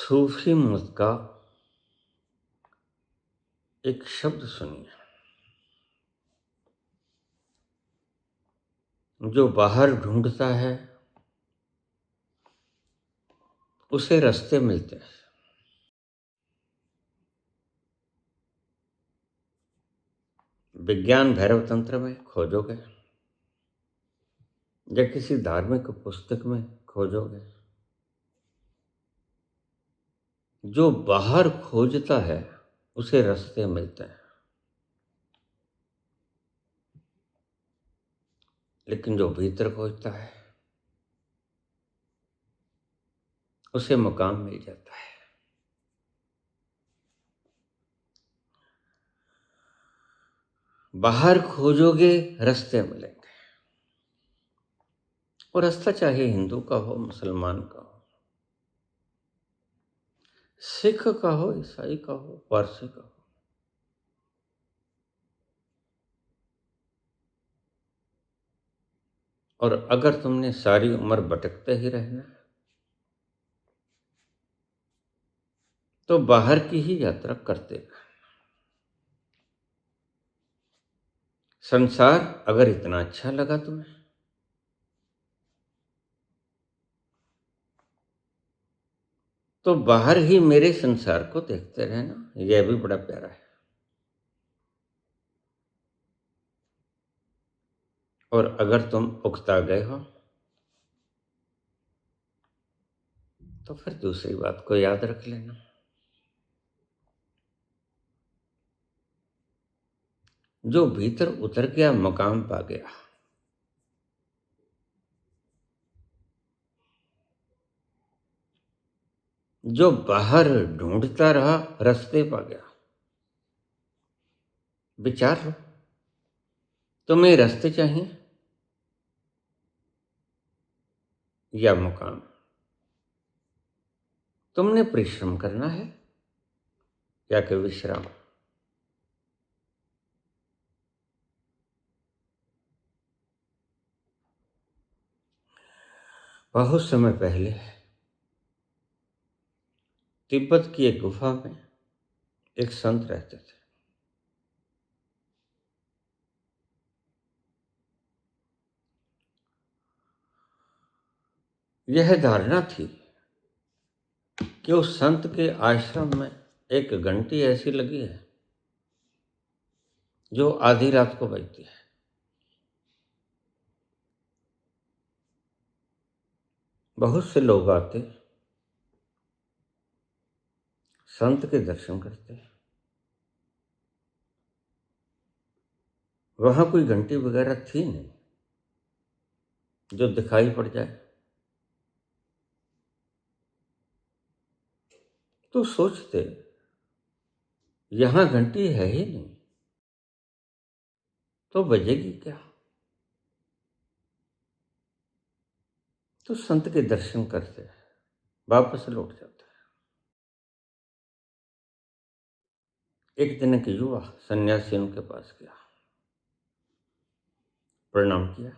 सूफी मत का एक शब्द सुनिए। जो बाहर ढूंढता है उसे रास्ते मिलते हैं। विज्ञान भैरव तंत्र में खोजोगे या किसी धार्मिक पुस्तक में खोजोगे, जो बाहर खोजता है उसे रास्ते मिलते हैं, लेकिन जो भीतर खोजता है उसे मुकाम मिल जाता है। बाहर खोजोगे रास्ते मिलेंगे, और रास्ता चाहे हिंदू का हो, मुसलमान का हो, सिख का हो, ईसाई का हो, पारसी का हो। और अगर तुमने सारी उम्र भटकते ही रहना है तो बाहर की ही यात्रा करते रहना। संसार अगर इतना अच्छा लगा तुम्हें तो बाहर ही मेरे संसार को देखते रहना, यह भी बड़ा प्यारा है। और अगर तुम उकता गए हो तो फिर दूसरी बात को याद रख लेना। जो भीतर उतर गया मकाम पा गया, जो बाहर ढूंढता रहा रास्ते पा गया। विचार लो, तुम्हें रास्ते चाहिए या मुकाम? तुमने परिश्रम करना है या कि विश्राम? बहुत समय पहले तिब्बत की एक गुफा में एक संत रहते थे। यह धारणा थी कि उस संत के आश्रम में एक घंटी ऐसी लगी है जो आधी रात को बजती है। बहुत से लोग आते, संत के दर्शन करते। वहां कोई घंटी वगैरह थी नहीं जो दिखाई पड़ जाए। तो सोचते, यहां घंटी है ही नहीं तो बजेगी क्या? तो संत के दर्शन करते, वापस लौट जाते। एक दिन एक युवा सन्यासी उनके पास गया, प्रणाम किया।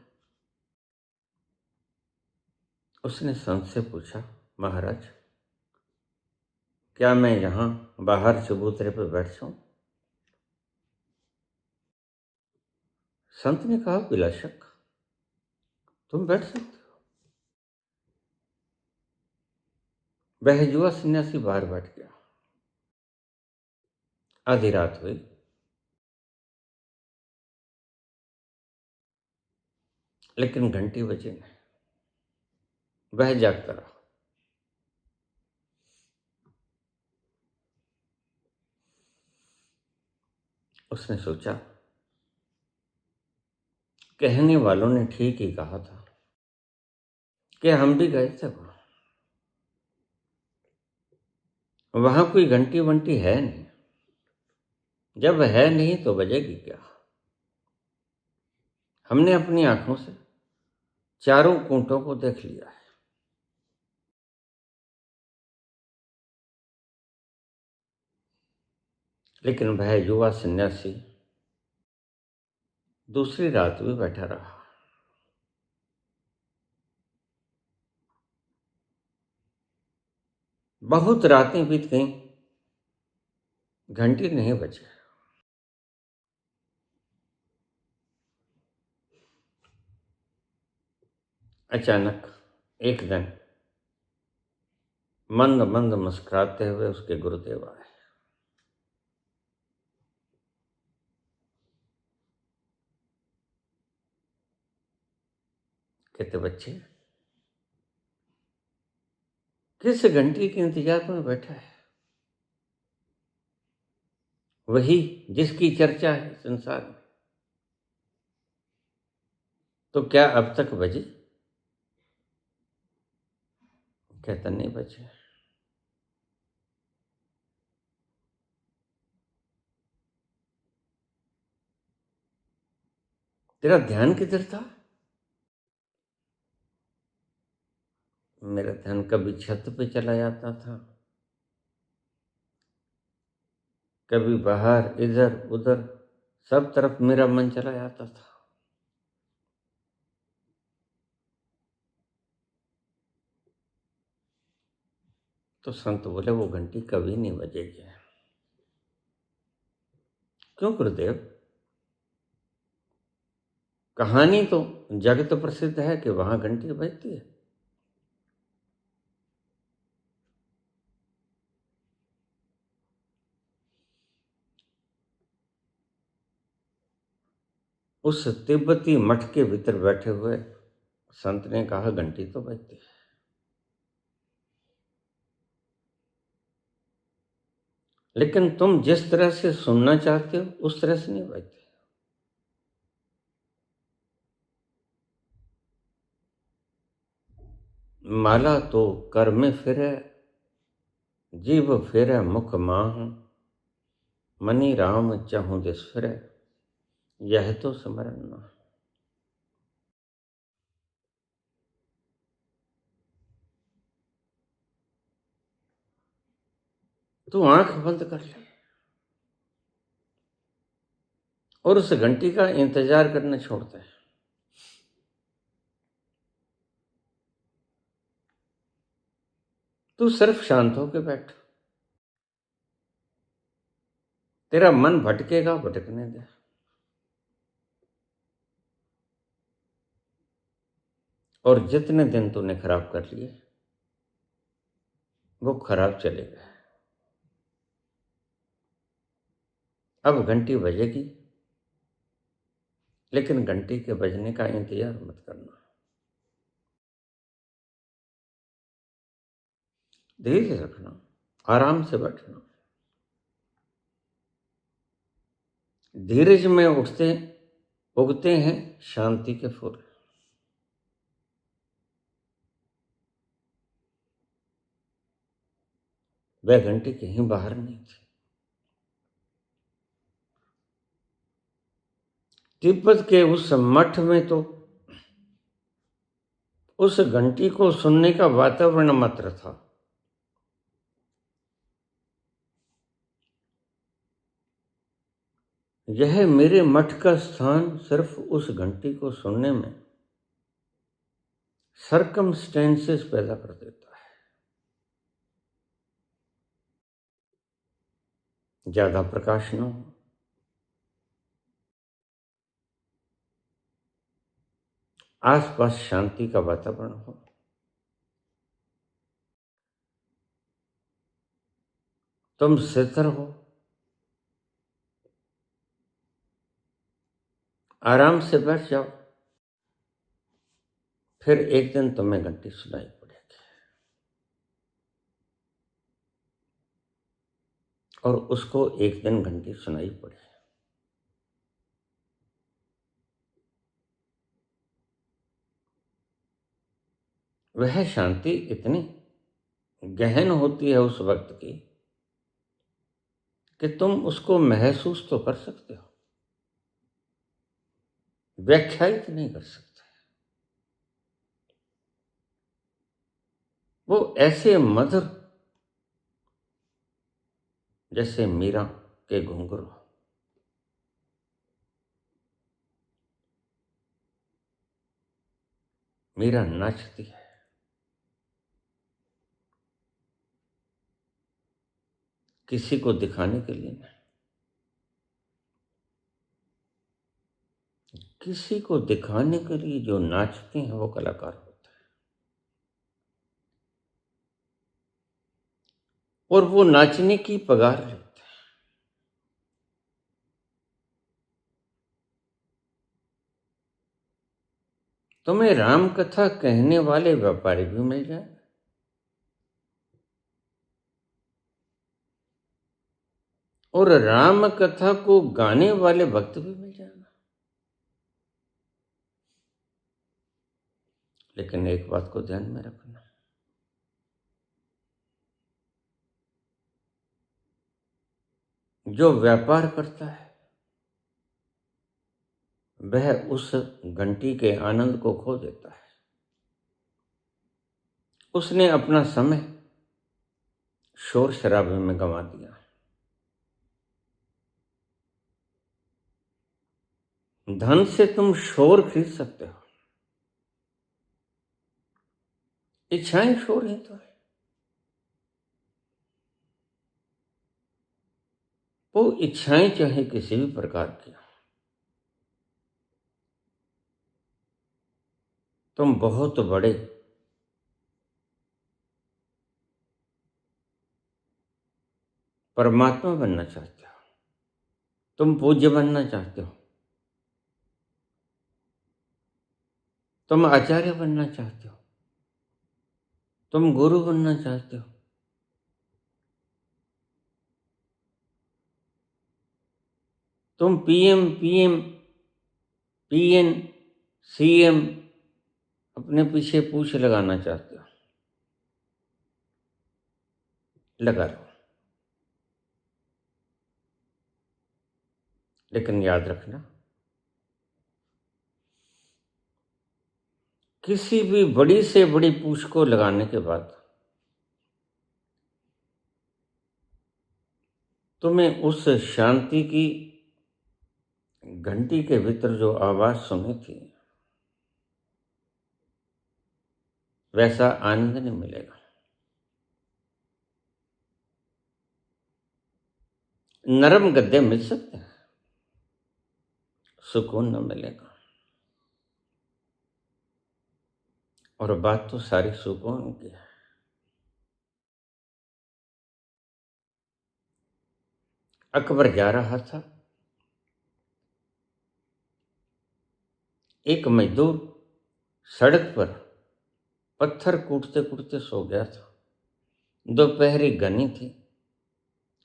उसने संत से पूछा, महाराज, क्या मैं यहां बाहर चबूतरे पर बैठ जाऊं? संत ने कहा, बिला शक तुम बैठ सकते हो। वह युवा सन्यासी बाहर बैठ गया। आधी रात हुई। लेकिन घंटी बजी नहीं। वह जागता रहा। उसने सोचा, कहने वालों ने ठीक ही कहा था कि हम भी गए थे वहां कोई घंटी वंटी है नहीं। जब है नहीं तो बजेगी क्या? हमने अपनी आंखों से चारों कूटों को देख लिया है। लेकिन वह युवा सन्यासी दूसरी रात भी बैठा रहा। बहुत रातें बीत गईं, घंटी नहीं बजी। अचानक एक दिन मंद मंद मुस्कुराते हुए उसके गुरुदेव आए। कहते, बच्चे, किस घंटी के इंतजार में बैठा है? वही जिसकी चर्चा है संसार में। तो क्या अब तक बजी? कहता, नहीं बजी। तेरा ध्यान किधर था? मेरा ध्यान कभी छत पे चला जाता था, कभी बाहर, इधर उधर, सब तरफ मेरा मन चला जाता था। तो संत बोले, वो घंटी कभी नहीं बजेगी। क्यों गुरुदेव? कहानी तो जगत प्रसिद्ध है कि वहां घंटी बजती है। उस तिब्बती मठ के भीतर बैठे हुए संत ने कहा, घंटी तो बजती है, लेकिन तुम जिस तरह से सुनना चाहते हो उस तरह से नहीं बजती। माला तो कर में फिरे, जीव फिरे मुख माह, मनी राम चाहूं दिस फिरे, यह तो स्मरण ना। तू आंख बंद कर ले और उस घंटी का इंतजार करना छोड़ दे। तू सिर्फ शांत होकर बैठ। तेरा मन भटकेगा, भटकने दे। और जितने दिन तूने खराब कर लिए वो खराब चले गए। अब घंटी बजेगी, लेकिन घंटी के बजने का इंतजार मत करना। धीरे रखना, आराम से बैठना। धीरज में उगते हैं शांति के फूल। वह घंटी कहीं बाहर नहीं थी। तिब्बत के उस मठ में तो उस घंटी को सुनने का वातावरण मात्र था। यह मेरे मठ का स्थान सिर्फ उस घंटी को सुनने में सरकमस्टेंसेस पैदा कर देता है। ज्यादा प्रकाश न हो, आसपास शांति का वातावरण हो, तुम स्थिर हो, आराम से बैठ जाओ। फिर एक दिन तुम्हें घंटी सुनाई पड़ेगी और उसको एक दिन घंटी सुनाई पड़े। वह शांति इतनी गहन होती है उस वक्त की कि तुम उसको महसूस तो कर सकते हो, व्याख्यायित नहीं कर सकते। वो ऐसे मधुर जैसे मीरा के घुंघरू। मीरा नाचती है, किसी को दिखाने के लिए नहीं। किसी को दिखाने के लिए जो नाचते हैं वो कलाकार होते हैं, और वो नाचने की पगार लेते हैं। तुम्हें राम कथा कहने वाले व्यापारी भी मिल जाए, और राम कथा को गाने वाले भक्त भी मिल जाएगा। लेकिन एक बात को ध्यान में रखना, जो व्यापार करता है वह उस घंटी के आनंद को खो देता है। उसने अपना समय शोर शराबे में गंवा दिया। धन से तुम शोर खरीद सकते हो, इच्छाएं शोर है तो है। वो इच्छाएं चाहे किसी भी प्रकार की, तुम बहुत बड़े परमात्मा बनना चाहते हो, तुम पूज्य बनना चाहते हो, तुम आचार्य बनना चाहते हो, तुम गुरु बनना चाहते हो, तुम पीएम पीएन सीएम अपने पीछे पूछ लगाना चाहते हो, लगा लो। लेकिन याद रखना, किसी भी बड़ी से बड़ी पूछ को लगाने के बाद तुम्हें उस शांति की घंटी के भीतर जो आवाज सुनी थी वैसा आनंद नहीं मिलेगा। नरम गद्दे मिल सकते हैं, सुकून न मिलेगा। और बात तो सारी सुकून की है। अकबर जा रहा था, एक मजदूर सड़क पर पत्थर कूटते कूटते सो गया था। दोपहरी घनी थी,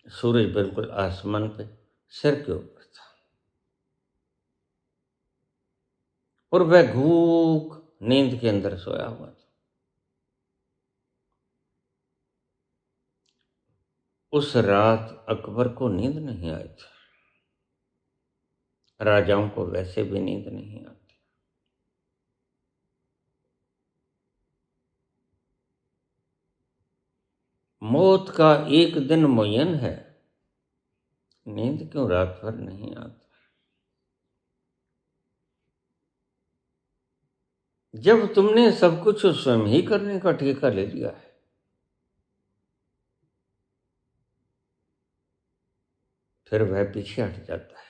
सूरज बिल्कुल आसमान पे सिर के ऊपर था, और वह घूक नींद के अंदर सोया हुआ था। उस रात अकबर को नींद नहीं आई थी। राजाओं को वैसे भी नींद नहीं आती। मौत का एक दिन मुय्यन है, नींद क्यों रात भर नहीं आती। जब तुमने सब कुछ स्वयं ही करने का ठेका ले लिया है, फिर वह पीछे हट जाता है।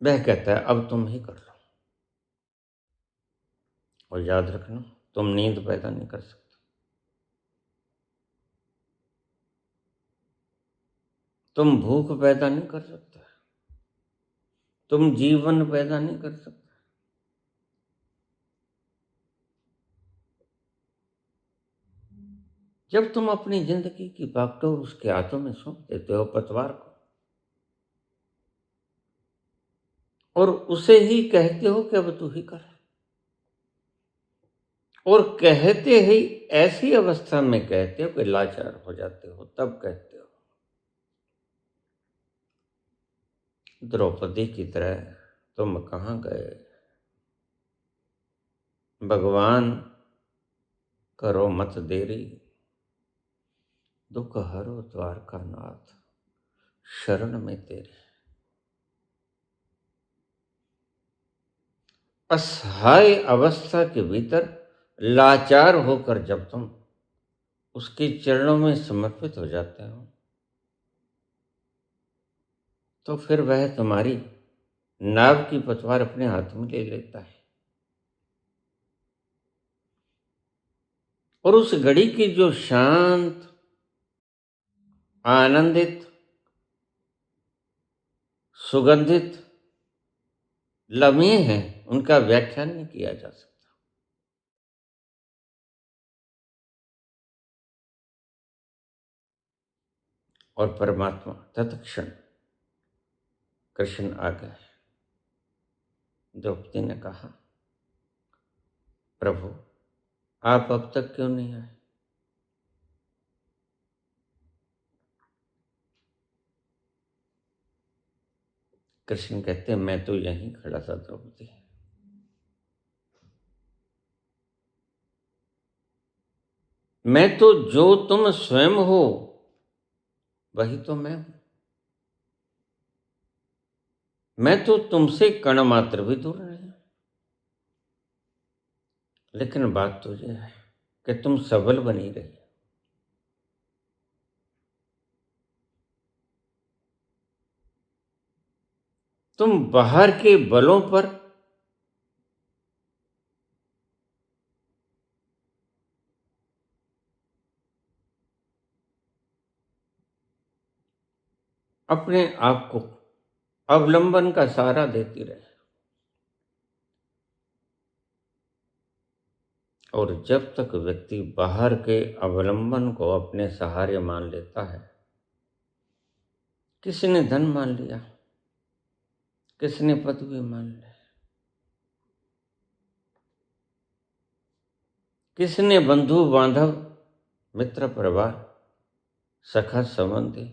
वह कहता है अब तुम ही कर लो। और याद रखना, तुम नींद पैदा नहीं कर सकते, तुम भूख पैदा नहीं कर सकते, तुम जीवन पैदा नहीं कर सकते। जब तुम अपनी जिंदगी की बागडोर उसके हाथों में सौंप देते हो, पतवार को, और उसे ही कहते हो कि अब तू ही कर, और कहते ही ऐसी अवस्था में कहते हो कि लाचार हो जाते हो, तब कहते हो। द्रौपदी की तरह तुम कहाँ गए, भगवान करो मत देरी, दुख हरो द्वारका नाथ, शरण में तेरे। असहाय अवस्था के भीतर लाचार होकर जब तुम उसके चरणों में समर्पित हो जाते हो, तो फिर वह तुम्हारी नाव की पतवार अपने हाथ में ले लेता है। और उस घड़ी की जो शांत, आनंदित, सुगंधित लम्हे हैं, उनका व्याख्यान नहीं किया जा सकता। और परमात्मा तत्क्षण कृष्ण आ गए। द्रौपदी ने कहा, प्रभु आप अब तक क्यों नहीं आए? कृष्ण कहते हैं, मैं तो यहीं खड़ा था द्रौपदी, मैं तो जो तुम स्वयं हो वही तो मैं हूं। मैं तो तुमसे कण मात्र भी दूर नहीं, लेकिन बात तो यह है कि तुम सबल बनी रही। तुम बाहर के बलों पर अपने आप को अवलंबन का सहारा देती रहे। और जब तक व्यक्ति बाहर के अवलंबन को अपने सहारे मान लेता है, किसी ने धन मान लिया, किसी ने पदवी मान ली, किसी ने बंधु बांधव, मित्र परिवार, सखा संबंधी,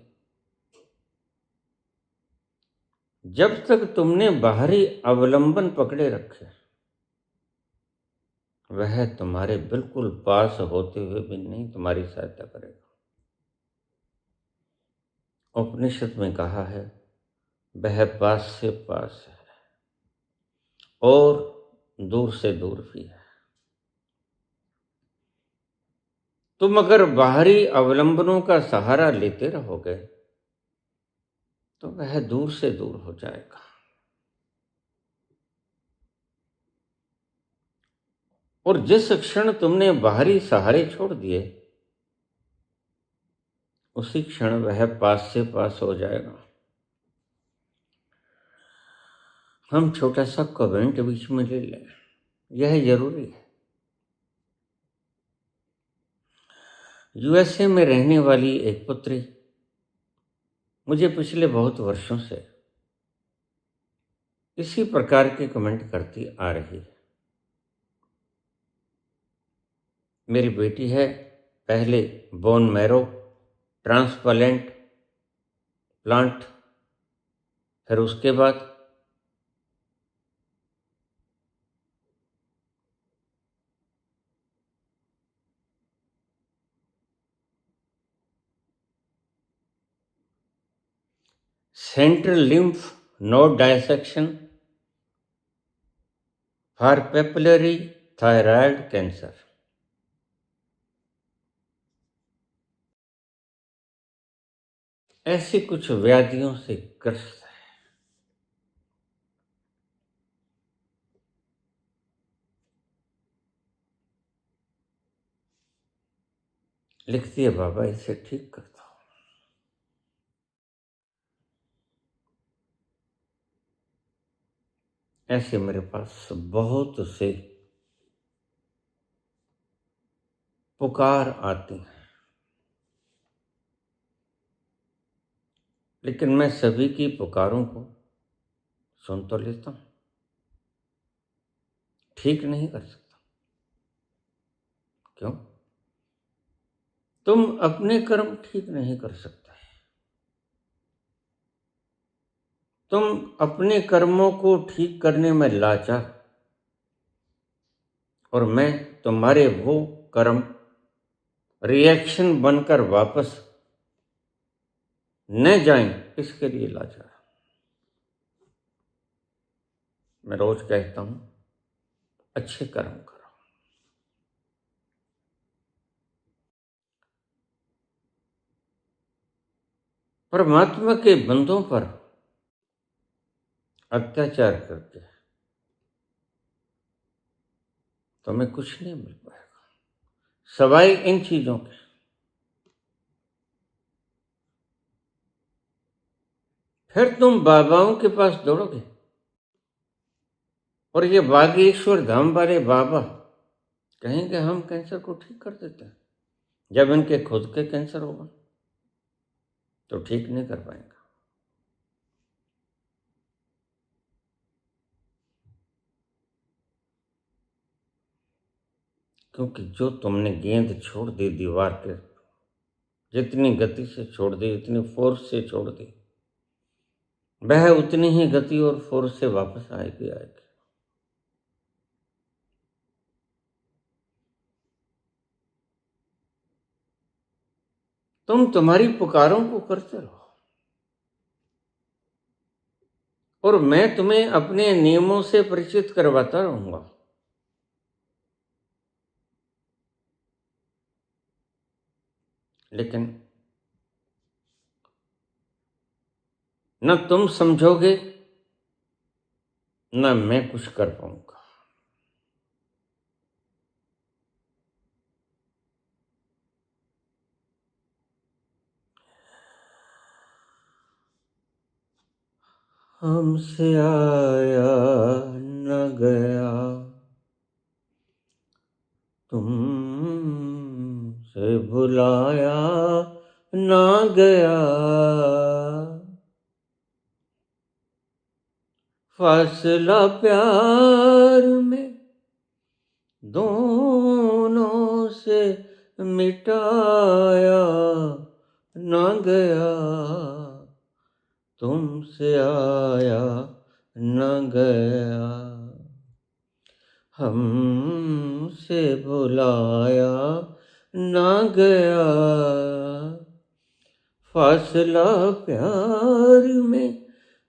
जब तक तुमने बाहरी अवलंबन पकड़े रखे, वह तुम्हारे बिल्कुल पास होते हुए भी नहीं तुम्हारी सहायता करेगा। उपनिषद में कहा है, वह पास से पास है और दूर से दूर भी है। तुम अगर बाहरी अवलंबनों का सहारा लेते रहोगे तो वह दूर से दूर हो जाएगा। और जिस क्षण तुमने बाहरी सहारे छोड़ दिए, उसी क्षण वह पास से पास हो जाएगा। हम छोटा सा कमेंट बीच में ले लें, यह जरूरी है। यूएसए में रहने वाली एक पुत्री मुझे पिछले बहुत वर्षों से इसी प्रकार के कमेंट करती आ रही है। मेरी बेटी है, पहले बोन मैरो ट्रांसप्लांट प्लांट, फिर उसके बाद central lymph node dissection for papillary thyroid cancer. ऐसी कुछ व्याधियों से ग्रस्त है। लिखती है, बाबा इसे ठीक कर दो। ऐसे मेरे पास बहुत से पुकार आती हैं, लेकिन मैं सभी की पुकारों को सुन तो लेता हूं, ठीक नहीं कर सकता। क्यों? तुम अपने कर्म ठीक नहीं कर सकते। तुम अपने कर्मों को ठीक करने में लाचार, और मैं तुम्हारे वो कर्म रिएक्शन बनकर वापस न जाएं, इसके लिए लाचार। मैं रोज कहता हूं, अच्छे कर्म करो। परमात्मा के बंदों पर अत्याचार करके तो हमें कुछ नहीं मिल पाएगा, सवाई इन चीजों के। फिर तुम बाबाओं के पास दौड़ोगे, और ये बागेश्वर धाम वाले बाबा कहेंगे हम कैंसर को ठीक कर देते हैं, जब इनके खुद के कैंसर होगा तो ठीक नहीं कर पाएंगे। क्योंकि जो तुमने गेंद छोड़ दी दीवार के, जितनी गति से छोड़ दी, जितनी फोर्स से छोड़ दी, वह उतनी ही गति और फोर्स से वापस आएगी। तुम तुम्हारी पुकारों को करते रहो, और मैं तुम्हें अपने नियमों से परिचित करवाता रहूंगा। लेकिन न तुम समझोगे, न मैं कुछ कर पाऊंगा। हमसे आया न गया, तुमसे भुलाया न गया, फासला प्यार में दोनों से मिटाया न गया, तुमसे आया न गया, हमसे भुलाया न गया, फासला प्यार में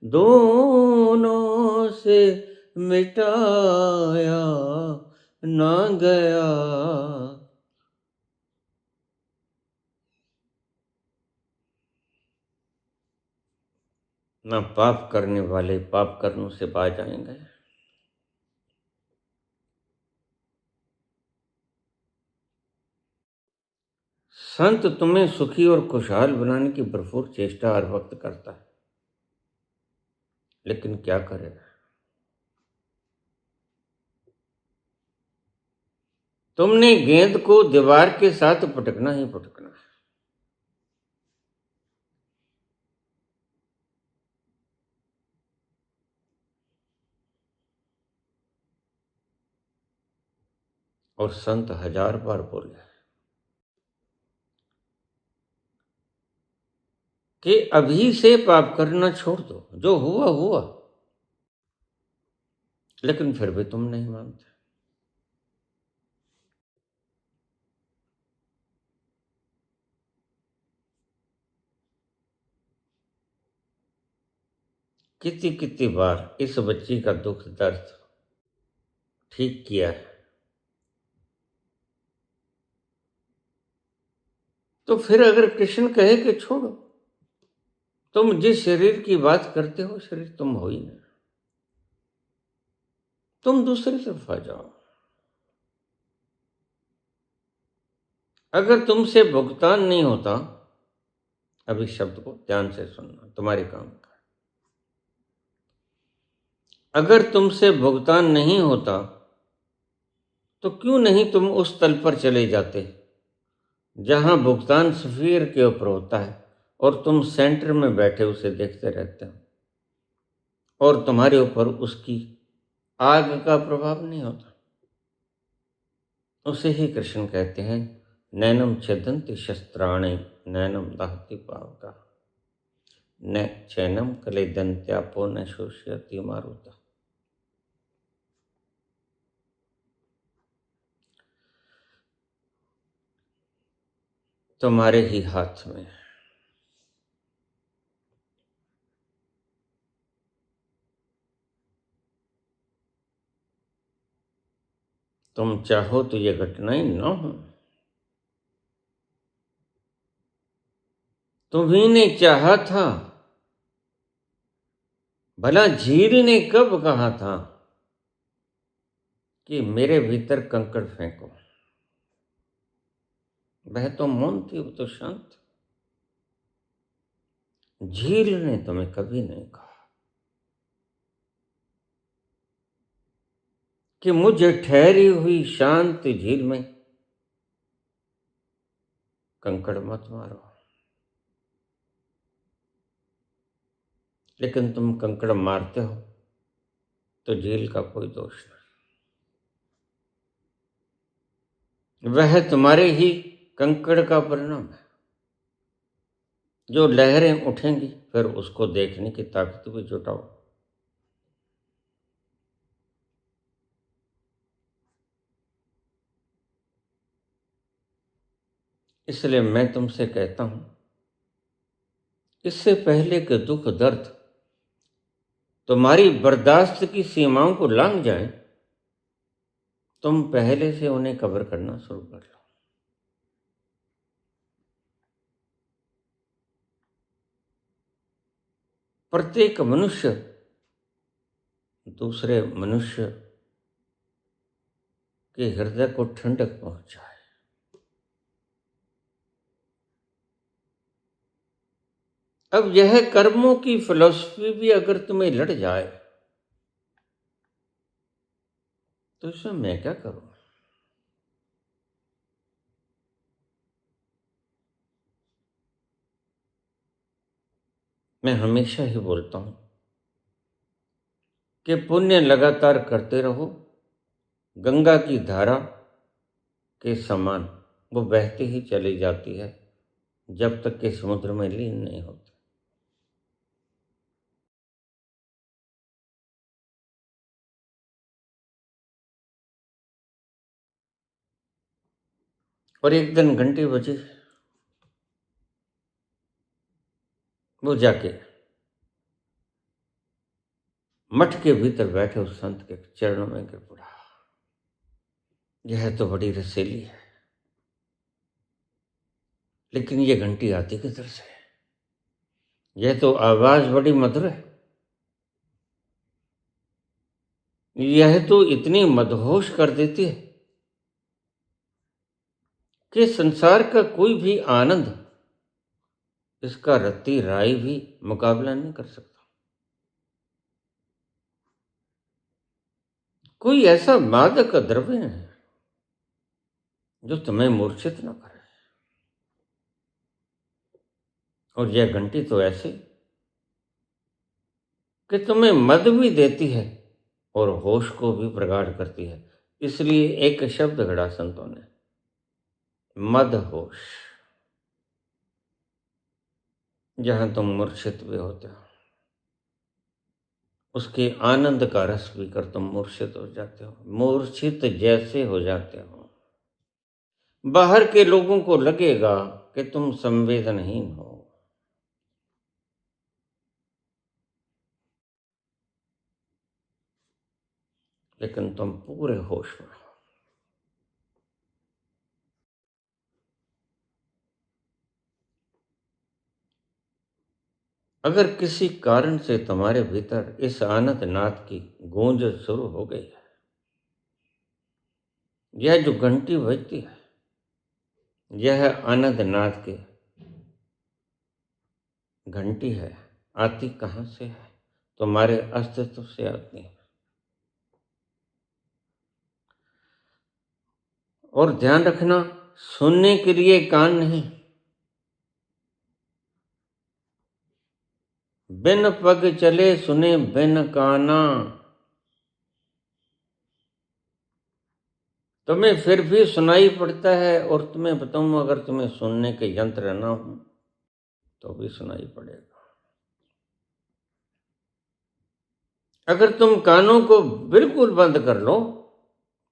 दोनों से मिटाया न गया। न पाप करने वाले पाप कर्मों से बाज आएंगे, संत तुम्हें सुखी और खुशहाल बनाने की भरपूर चेष्टा हर वक्त करता है, लेकिन क्या करेगा? तुमने गेंद को दीवार के साथ पटकना ही पटकना है। और संत 1000 बार बोले कि अभी से पाप करना छोड़ दो, जो हुआ हुआ। लेकिन फिर भी तुम नहीं मानते। कितनी कितनी बार इस बच्ची का दुख दर्द ठीक किया है, तो फिर अगर कृष्ण कहे कि छोड़ो, तुम जिस शरीर की बात करते हो शरीर तुम हो ही नहीं, तुम दूसरी तरफ आ जाओ। अगर तुमसे भुगतान नहीं होता, अभी शब्द को ध्यान से सुनना, तुम्हारे काम का, अगर तुमसे भुगतान नहीं होता तो क्यों नहीं तुम उस तल पर चले जाते जहां भुगतान सफीर के ऊपर होता है और तुम सेंटर में बैठे उसे देखते रहते हो और तुम्हारे ऊपर उसकी आग का प्रभाव नहीं होता। उसे ही कृष्ण कहते हैं नैनम छेदन्ति शस्त्राणि नैनम दहति पावका न चैनम कलेदन्त्यापो न शोष्यति मारुता। तुम्हारे ही हाथ में। तुम चाहो तो ये घटनाएं न हो। तुम्ही ने चाहा था भला झील ने कब कहा था कि मेरे भीतर कंकड़ फेंको? वह तो मौन थी, वो तो शांत थी। झील ने तुम्हें कभी नहीं कहा कि मुझे ठहरी हुई शांत झील में कंकड़ मत मारो। लेकिन तुम कंकड़ मारते हो तो झील का कोई दोष नहीं, वह तुम्हारे ही कंकड़ का परिणाम है। जो लहरें उठेंगी फिर उसको देखने की ताकत भी जुटाओ। इसलिए मैं तुमसे कहता हूं, इससे पहले कि दुख दर्द तुम्हारी बर्दाश्त की सीमाओं को लांघ जाए, तुम पहले से उन्हें कवर करना शुरू कर लो। प्रत्येक मनुष्य दूसरे मनुष्य के हृदय को ठंडक पहुंचाए। अब यह कर्मों की फिलॉसफी भी अगर तुम्हें लड़ जाए तो इसमें मैं क्या करूं? मैं हमेशा ही बोलता हूं कि पुण्य लगातार करते रहो, गंगा की धारा के समान वो बहती ही चली जाती है जब तक कि समुद्र में लीन नहीं होती। और एक दिन घंटी बजी, वो जाके मठ के भीतर बैठे उस संत के चरणों में गिर पड़ा। यह तो बड़ी रसीली है, लेकिन ये घंटी आती किधर से? यह तो आवाज बड़ी मधुर है, यह तो इतनी मदहोश कर देती है कि संसार का कोई भी आनंद इसका रत्ती राय भी मुकाबला नहीं कर सकता। कोई ऐसा मादक द्रव्य है जो तुम्हें मूर्छित न करे। और यह घंटी तो ऐसी कि तुम्हें मद भी देती है और होश को भी प्रगाढ़ करती है। इसलिए एक शब्द गढ़ा संतों ने, मद होश। जहां तुम मूर्छित भी होते हो, उसके आनंद का रस पीकर तुम मूर्छित हो जाते हो, मूर्छित जैसे हो जाते हो। बाहर के लोगों को लगेगा कि तुम संवेदनहीन हो, लेकिन तुम पूरे होश में हो। अगर किसी कारण से तुम्हारे भीतर इस आनंद नाद की गूंज शुरू हो गई है, यह जो घंटी बजती है, यह आनंद नाद की घंटी है, आती कहां से है? तुम्हारे अस्तित्व से आती है। और ध्यान रखना, सुनने के लिए कान नहीं, बिन पग चले सुने बिन काना। तुम्हें फिर भी सुनाई पड़ता है, और तुम्हें बताऊं, अगर तुम्हें सुनने के यंत्र ना हो तो भी सुनाई पड़ेगा। अगर तुम कानों को बिल्कुल बंद कर लो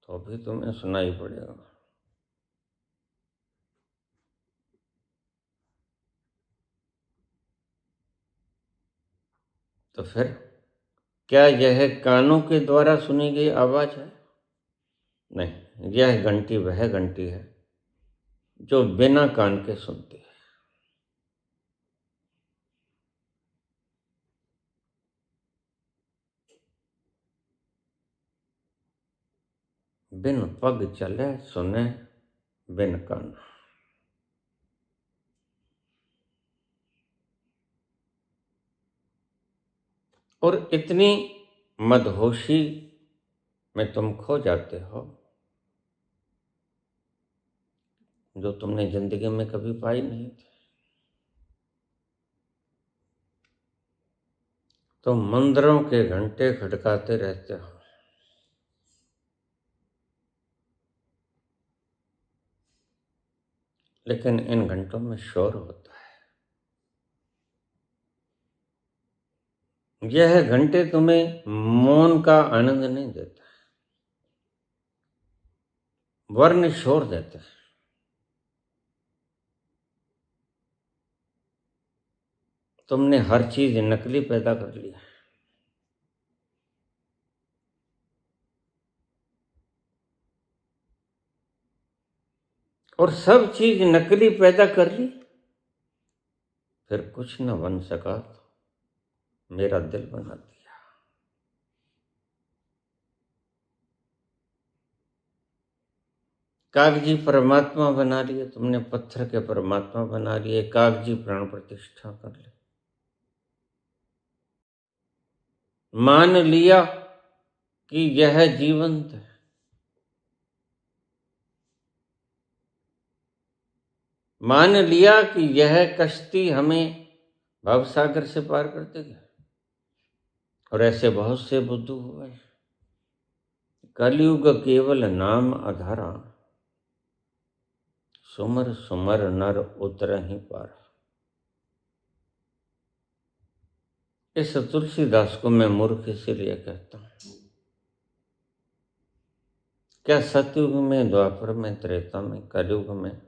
तो भी तुम्हें सुनाई पड़ेगा। तो फिर क्या यह कानों के द्वारा सुनी गई आवाज है? नहीं, यह घंटी वह घंटी है जो बिना कान के सुनती है। बिन पग चले सुने बिन कान। और इतनी मदहोशी में तुम खो जाते हो जो तुमने जिंदगी में कभी पाई नहीं थी। तुम मंदिरों के घंटे खड़काते रहते हो, लेकिन इन घंटों में शोर होता है। यह घंटे तुम्हें मौन का आनंद नहीं देता, वर्ण शोर देते हैं। तुमने हर चीज नकली पैदा कर लिया। और सब चीज नकली पैदा कर ली, फिर कुछ न बन सका तो मेरा दिल बना दिया। कागजी परमात्मा बना लिए तुमने, पत्थर के परमात्मा बना लिए, कागजी प्राण प्रतिष्ठा कर ली। मान लिया कि यह जीवंत है, मान लिया कि यह कश्ती हमें भवसागर से पार कर देगी। और ऐसे बहुत से बुद्धू हुए। कलयुग केवल नाम आधारा, सुमर सुमर नर उतर ही पार। इस तुलसीदास को मैं मूर्ख इसीलिए कहता हूं। क्या सतयुग में, द्वापर में, त्रेता में, कलयुग में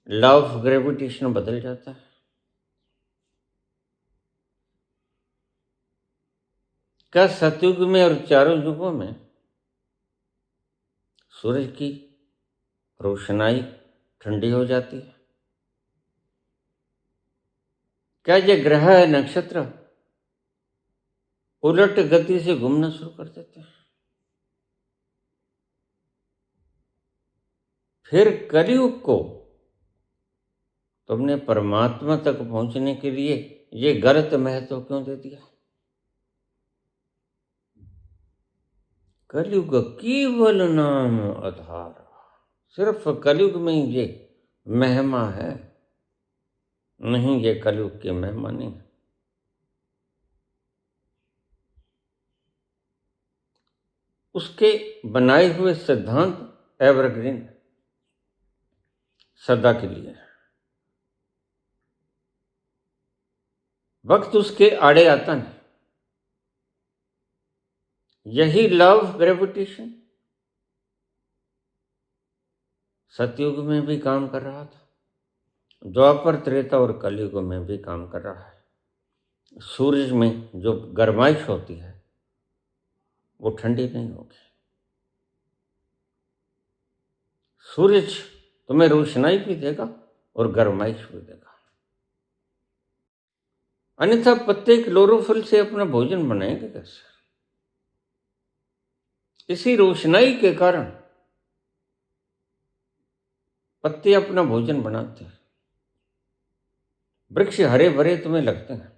लॉ ऑफ ग्रेविटेशन बदल जाता है? क्या सतयुग में और चारों युगों में सूरज की रोशनाई ठंडी हो जाती है? क्या ये ग्रह नक्षत्र उलट गति से घूमना शुरू कर देते हैं? फिर कलयुग को तुमने परमात्मा तक पहुंचने के लिए ये गलत महत्व क्यों दे दिया? कलयुग केवल नाम आधार, सिर्फ कलयुग में ही ये महिमा है। नहीं, ये कलयुग की महिमा नहीं है। उसके बनाए हुए सिद्धांत एवरग्रीन, सदा के लिए। वक्त उसके आड़े आता नहीं। यही लॉ ऑफ ग्रेविटेशन सतयुग में भी काम कर रहा था, द्वापर, त्रेता और कलयुग में भी काम कर रहा है। सूरज में जो गर्माइश होती है वो ठंडी नहीं होगी। सूरज तुम्हें रोशनाई भी देगा और गर्माइश भी देगा। अन्यथा पत्ते क्लोरोफिल से अपना भोजन बनाएंगे कैसे? इसी रोशनाई के कारण पत्ते अपना भोजन बनाते हैं। वृक्ष हरे भरे तुम्हें लगते हैं।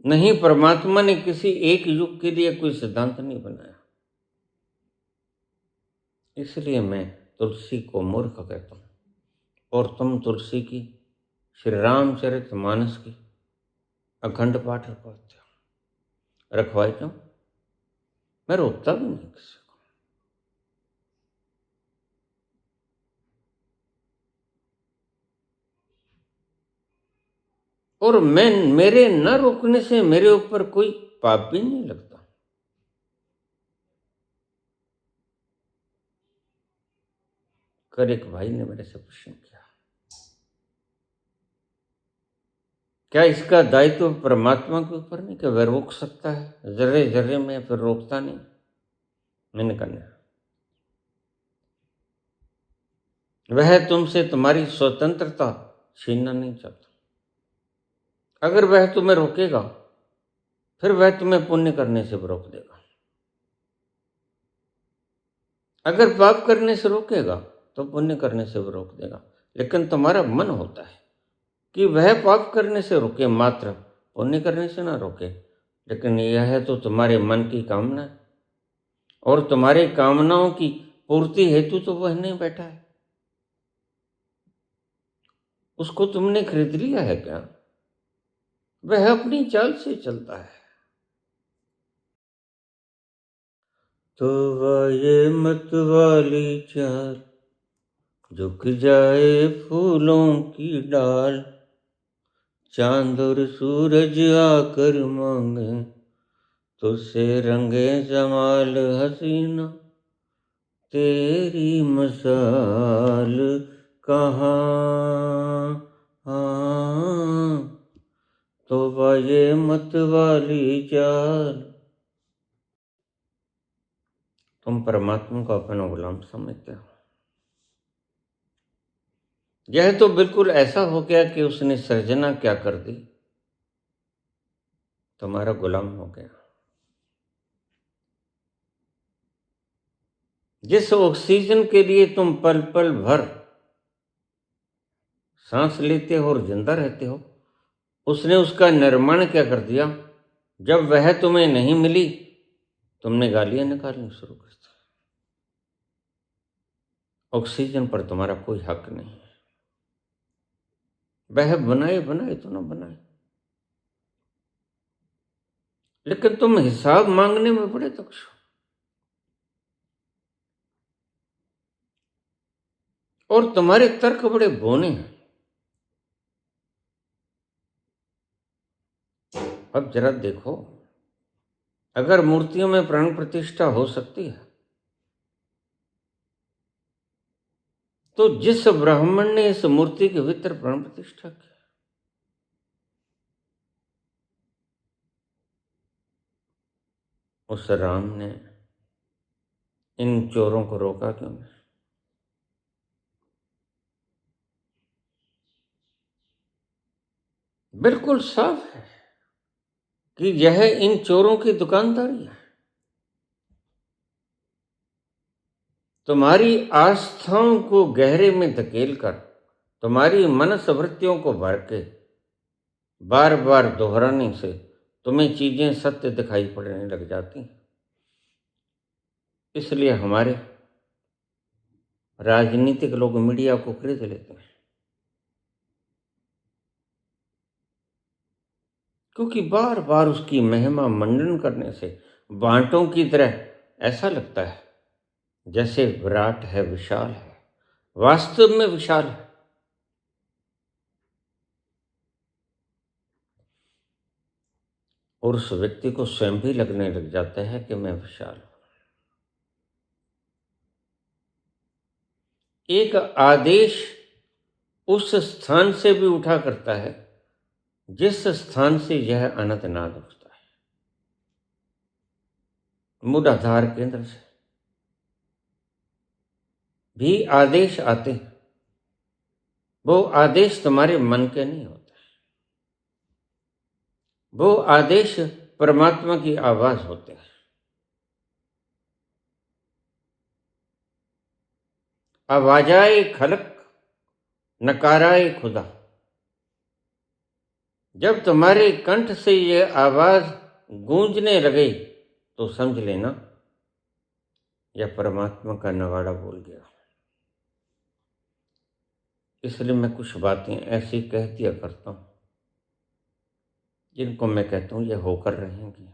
नहीं, परमात्मा ने किसी एक युग के लिए कोई सिद्धांत नहीं बनाया। इसलिए मैं तुलसी को मूर्ख कहता हूं और तुम तुलसी की श्री रामचरित मानस की अखंड पाठ रखवाते हो। रखवाए क्यों? मैं रोकता भी नहीं किसी को। और मेरे न रोकने से मेरे ऊपर कोई पाप भी नहीं लगता। कल एक भाई ने मेरे से प्रश्न किया, क्या इसका दायित्व परमात्मा के ऊपर नहीं? क्या वह रोक सकता है जर्रे जर्रे में, फिर रोकता नहीं? मैंने कहा वह तुमसे तुम्हारी स्वतंत्रता छीनना नहीं चाहता। अगर वह तुम्हें रोकेगा फिर वह तुम्हें पुण्य करने से रोक देगा। अगर पाप करने से रोकेगा तो पुण्य करने से भी रोक देगा, लेकिन तुम्हारा मन होता है कि वह पाप करने से रोके मात्र, पुण्य करने से ना रोके। लेकिन यह है तो तुम्हारे मन की कामना है, और तुम्हारे कामनाओं की पूर्ति हेतु तो वह नहीं बैठा है। उसको तुमने खरीद लिया है क्या? वह अपनी चाल से चलता है। तो वह ये मत वाली चाल, झुक जाए फूलों की डाल, चांद और सूरज आकर मांगे तुझसे रंगे जमाल हसीना, तेरी मसाल कहाँ। तो ये मत वाली चाल। तुम परमात्मा को अपना गुलाम समझते हो। यह तो बिल्कुल ऐसा हो गया कि उसने सृजना क्या कर दी, तुम्हारा गुलाम हो गया। जिस ऑक्सीजन के लिए तुम पल पल भर सांस लेते हो और जिंदा रहते हो, उसने उसका निर्माण क्या कर दिया। जब वह तुम्हें नहीं मिली, तुमने गालियां निकालनी शुरू कर दी। ऑक्सीजन पर तुम्हारा कोई हक नहीं है। वह बनाए बनाए तो ना बनाए, लेकिन तुम हिसाब मांगने में बड़े दक्ष हो, और तुम्हारे तर्क बड़े बोने हैं। अब जरा देखो, अगर मूर्तियों में प्राण प्रतिष्ठा हो सकती है, तो जिस ब्राह्मण ने इस मूर्ति के भीतर प्राण प्रतिष्ठा की, उस राम ने इन चोरों को रोका क्यों नहीं? बिल्कुल साफ है कि यह इन चोरों की दुकानदारी है। तुम्हारी आस्थाओं को गहरे में धकेल कर, तुम्हारी मनस्वृत्तियों को भर के बार बार दोहराने से तुम्हें चीजें सत्य दिखाई पड़ने लग जाती हैं। इसलिए हमारे राजनीतिक लोग मीडिया को खरीद लेते हैं, क्योंकि बार बार उसकी महिमा मंडन करने से बांटों की तरह ऐसा लगता है जैसे विराट है, विशाल है, वास्तव में विशाल है। और उस व्यक्ति को स्वयं भी लगने लग जाता है कि मैं विशाल हूं। एक आदेश उस स्थान से भी उठा करता है जिस स्थान से यह अनंत नाद उठता है, मूलाधार केंद्र से भी आदेश आते हैं। वो आदेश तुम्हारे मन के नहीं होते, वो आदेश परमात्मा की आवाज होते हैं। आवाजाए खलक, नकाराए खुदा। जब तुम्हारे कंठ से यह आवाज गूंजने लगे तो समझ लेना यह परमात्मा का नगाड़ा बोल गया। इसलिए मैं कुछ बातें ऐसी कह दिया करता हूं जिनको मैं कहता हूं ये होकर रहेंगी,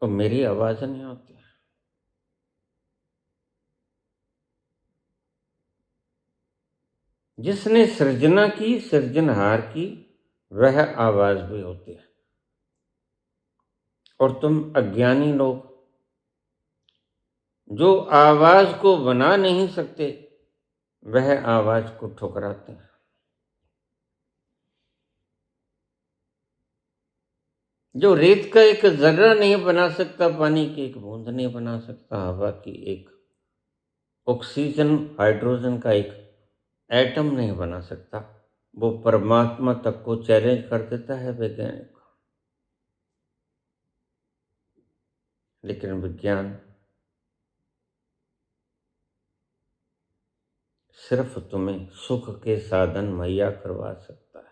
तो मेरी आवाज नहीं होती। जिसने सृजना की, सृजनहार की, वह आवाज भी होती है। और तुम अज्ञानी लोग जो आवाज को बना नहीं सकते, वह आवाज को ठुकराते हैं। जो रेत का एक जर्रा नहीं बना सकता, पानी की एक बूंद नहीं बना सकता, हवा की एक ऑक्सीजन हाइड्रोजन का एक एटम नहीं बना सकता, वो परमात्मा तक को चैलेंज कर देता है वैज्ञानिक। लेकिन विज्ञान सिर्फ तुम्हें सुख के साधन मुहैया करवा सकता है,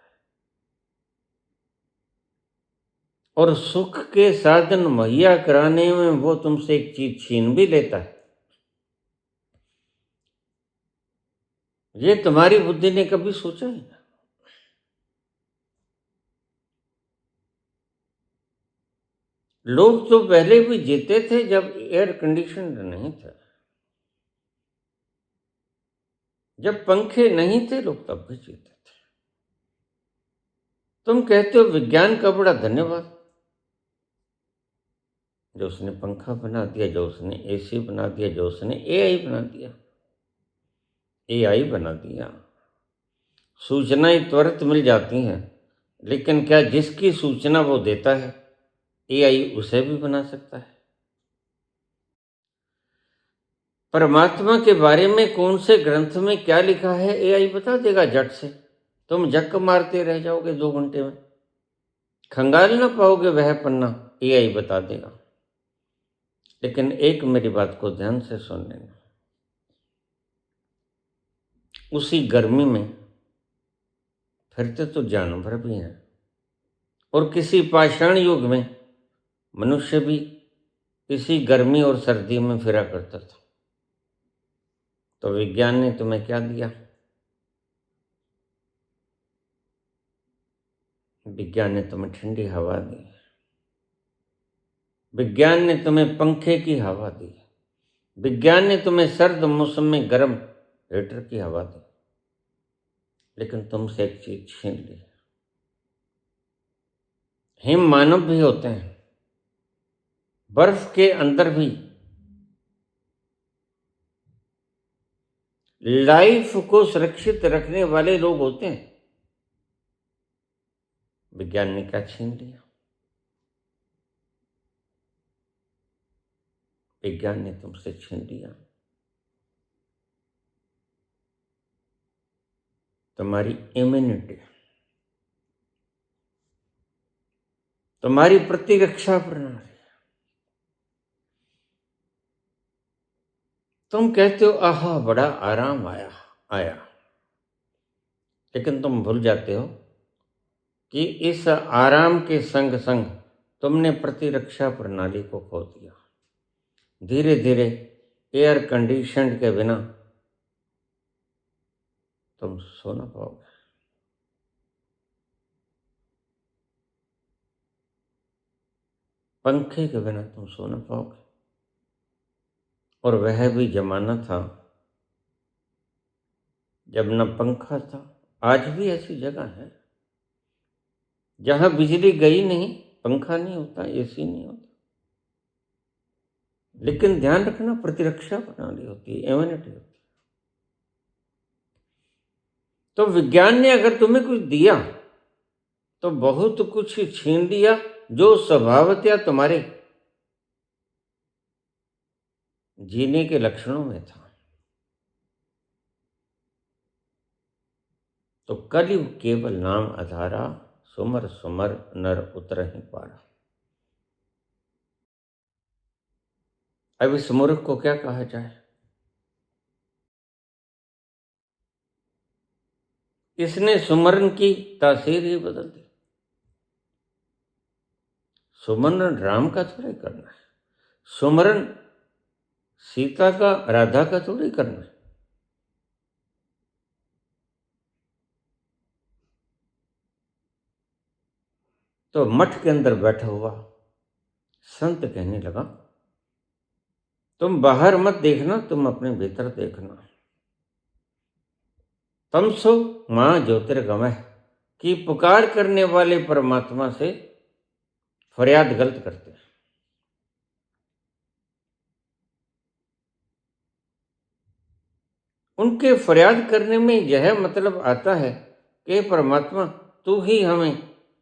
और सुख के साधन मुहैया कराने में वो तुमसे एक चीज छीन भी लेता है। ये तुम्हारी बुद्धि ने कभी सोचा है ना? लोग तो पहले भी जीते थे जब एयर कंडीशन नहीं था, जब पंखे नहीं थे लोग तब भी जीते थे। तुम कहते हो विज्ञान का बड़ा धन्यवाद, जो उसने पंखा बना दिया, जो उसने एसी बना दिया, जो उसने एआई बना दिया। एआई बना दिया, सूचनाएं त्वरित मिल जाती हैं, लेकिन क्या जिसकी सूचना वो देता है एआई उसे भी बना सकता है? परमात्मा के बारे में कौन से ग्रंथ में क्या लिखा है एआई बता देगा झट से। तुम जक मारते रह जाओगे 2 घंटे में, खंगाल ना पाओगे वह पन्ना, एआई बता देगा। लेकिन एक मेरी बात को ध्यान से सुन लेना, उसी गर्मी में फिरते तो जानवर भी हैं, और किसी पाषाण युग में मनुष्य भी इसी गर्मी और सर्दी में फिरा करता था। तो विज्ञान ने तुम्हें क्या दिया? विज्ञान ने तुम्हें ठंडी हवा दी, विज्ञान ने तुम्हें पंखे की हवा दी, विज्ञान ने तुम्हें सर्द मौसम में गर्म हीटर की हवा दी, लेकिन तुमसे एक चीज छीन ली। हिम मानव भी होते हैं, बर्फ के अंदर भी लाइफ को सुरक्षित रखने वाले लोग होते हैं। विज्ञान ने क्या छीन लिया? विज्ञान ने तुमसे छीन लिया तुम्हारी इम्यूनिटी, तुम्हारी प्रतिरक्षा प्रणाली। तुम कहते हो आहा बड़ा आराम आया, लेकिन तुम भूल जाते हो कि इस आराम के संग संग तुमने प्रतिरक्षा प्रणाली को खो दिया। धीरे धीरे एयर कंडीशन के बिना तुम सो ना पाओगे। पंखे के बिना तुम सो ना पाओगे। और वह भी जमाना था जब न पंखा था। आज भी ऐसी जगह है जहां बिजली गई नहीं, पंखा नहीं होता, एसी नहीं होता, लेकिन ध्यान रखना प्रतिरक्षा प्रणाली होती है, इम्यूनिटी होती है। तो विज्ञान ने अगर तुम्हें कुछ दिया तो बहुत कुछ छीन लिया जो स्वभावतया तुम्हारे जीने के लक्षणों में था। तो कलयुग केवल नाम आधारा, सुमर सुमर नर उतर ही पारा। अब इस मूर्ख को क्या कहा जाए? इसने सुमरन की तासीर ही बदल दी। सुमरन राम का थोड़ी करना है, सुमरन सीता का, राधा का थोड़ी करना है। तो मठ के अंदर बैठा हुआ संत कहने लगा, तुम बाहर मत देखना, तुम अपने भीतर देखना। तमसो मां ज्योतिर्गमय की पुकार करने वाले परमात्मा से फरियाद गलत करते हैं। उनके फरियाद करने में यह मतलब आता है कि परमात्मा तू ही हमें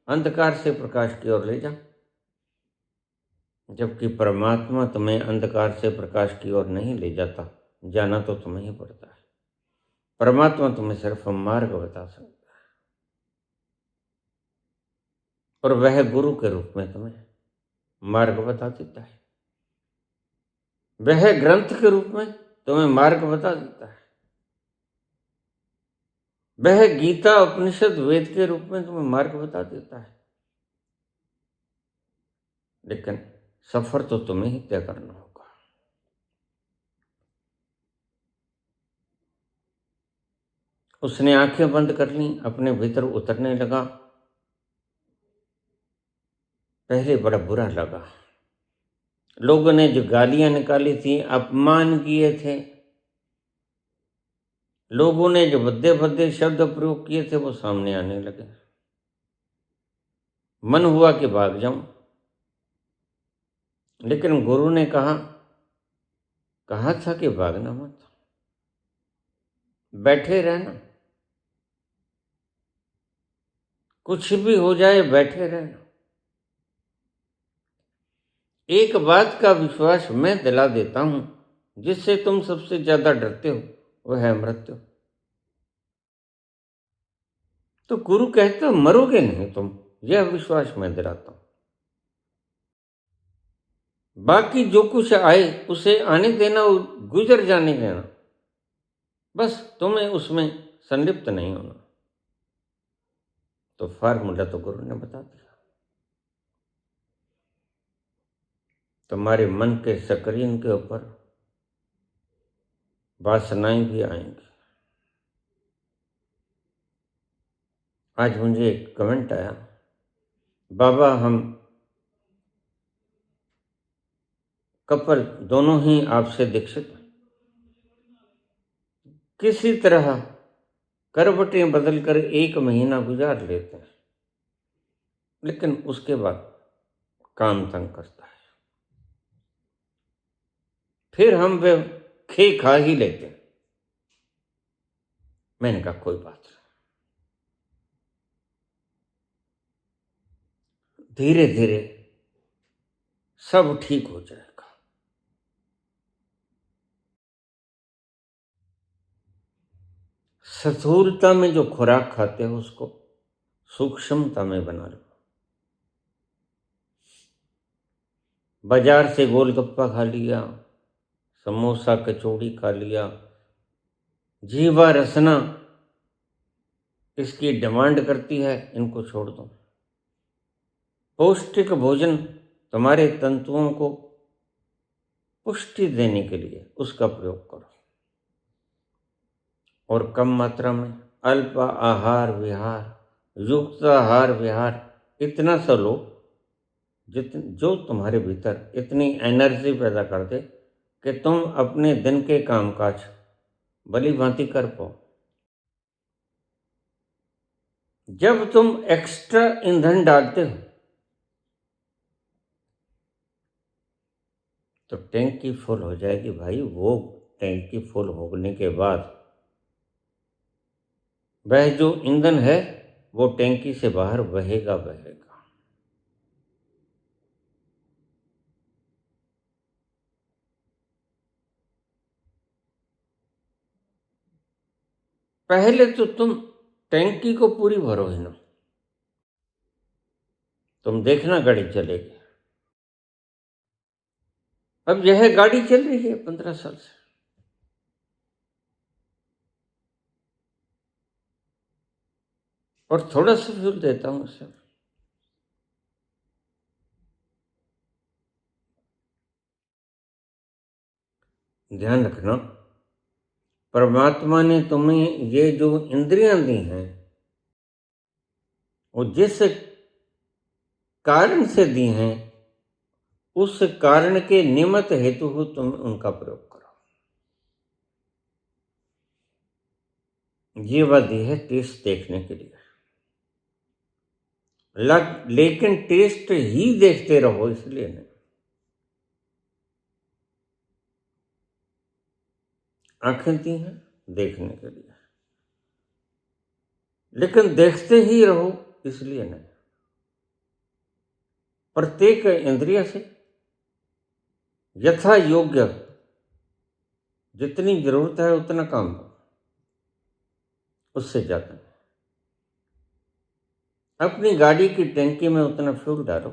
अंधकार से प्रकाश की ओर ले जा। जबकि परमात्मा तुम्हें अंधकार से प्रकाश की ओर नहीं ले जाता, जाना तो तुम्हें ही पड़ता है। परमात्मा तुम्हें सिर्फ मार्ग बता सकता है, और वह गुरु के रूप में तुम्हें मार्ग बता देता है। वह ग्रंथ के रूप में तुम्हें मार्ग बता देता है। वह गीता उपनिषद वेद के रूप में तुम्हें मार्ग बता देता है, लेकिन सफर तो तुम्हें ही तय करना होगा। उसने आंखें बंद कर ली, अपने भीतर उतरने लगा। पहले बड़ा बुरा लगा। लोगों ने जो गालियां निकाली थी, अपमान किए थे, लोगों ने जो भद्दे भद्दे शब्द प्रयोग किए थे, वो सामने आने लगे। मन हुआ कि भाग जाऊं, लेकिन गुरु ने कहा था कि भागना मत, बैठे रहना, कुछ भी हो जाए बैठे रहना। एक बात का विश्वास मैं दिला देता हूं, जिससे तुम सबसे ज्यादा डरते हो, वह है मृत्यु। तो गुरु कहते हो मरोगे नहीं तुम, यह विश्वास मैं दिलाता हूं। बाकी जो कुछ आए उसे आने देना, गुजर जाने देना, बस तुम्हें उसमें संलिप्त नहीं होना। तो फार्मूला तो गुरु ने बता दिया। तुम्हारे मन के स्क्रीन के ऊपर वासनाएं भी आएंगी। आज मुझे एक कमेंट आया, बाबा हम कपल दोनों ही आपसे दीक्षित हैं, किसी तरह करवटें बदलकर 1 महीना गुजार लेते हैं, लेकिन उसके बाद काम तंग करता है, फिर हम वे खे खा ही लेते हैं। मैंने कहा कोई बात नहीं, धीरे धीरे सब ठीक हो जाएगा। स्थूलता में जो खुराक खाते हो उसको सूक्ष्मता में बना लो। बाजार से गोलगप्पा खा लिया, समोसा कचौड़ी खा लिया, जीवा रसना इसकी डिमांड करती है, इनको छोड़ दो। पौष्टिक भोजन तुम्हारे तंतुओं को पुष्टि देने के लिए उसका प्रयोग करो, और कम मात्रा में अल्प आहार विहार, युक्त आहार विहार इतना सा लो जो तुम्हारे भीतर इतनी एनर्जी पैदा कर दे कि तुम अपने दिन के कामकाज भली भांति कर पाओ। जब तुम एक्स्ट्रा ईंधन डालते हो तो टैंकी फुल हो जाएगी भाई। वो टैंकी फुल होने के बाद वह जो ईंधन है वो टैंकी से बाहर बहेगा। पहले तो तुम टैंकी को पूरी भरो ही ना, तुम देखना गाड़ी चलेगी। अब यह गाड़ी चल रही है 15 साल से, और थोड़ा सा फ्यूल देता हूं उसे। ध्यान रखना, परमात्मा ने तुम्हें ये जो इंद्रियां दी हैं वो जिस कारण से दी हैं, उस कारण के निमित्त हेतु हो तुम उनका प्रयोग करो। ये बात दी है टेस्ट देखने के लिए, लेकिन टेस्ट ही देखते रहो इसलिए नहीं। आंखें दी हैं देखने के लिए, लेकिन देखते ही रहो इसलिए नहीं। प्रत्येक इंद्रिय से यथा योग्य जितनी जरूरत है उतना काम दो, उससे ज्यादा नहीं। अपनी गाड़ी की टैंकी में उतना फ्यूल डालो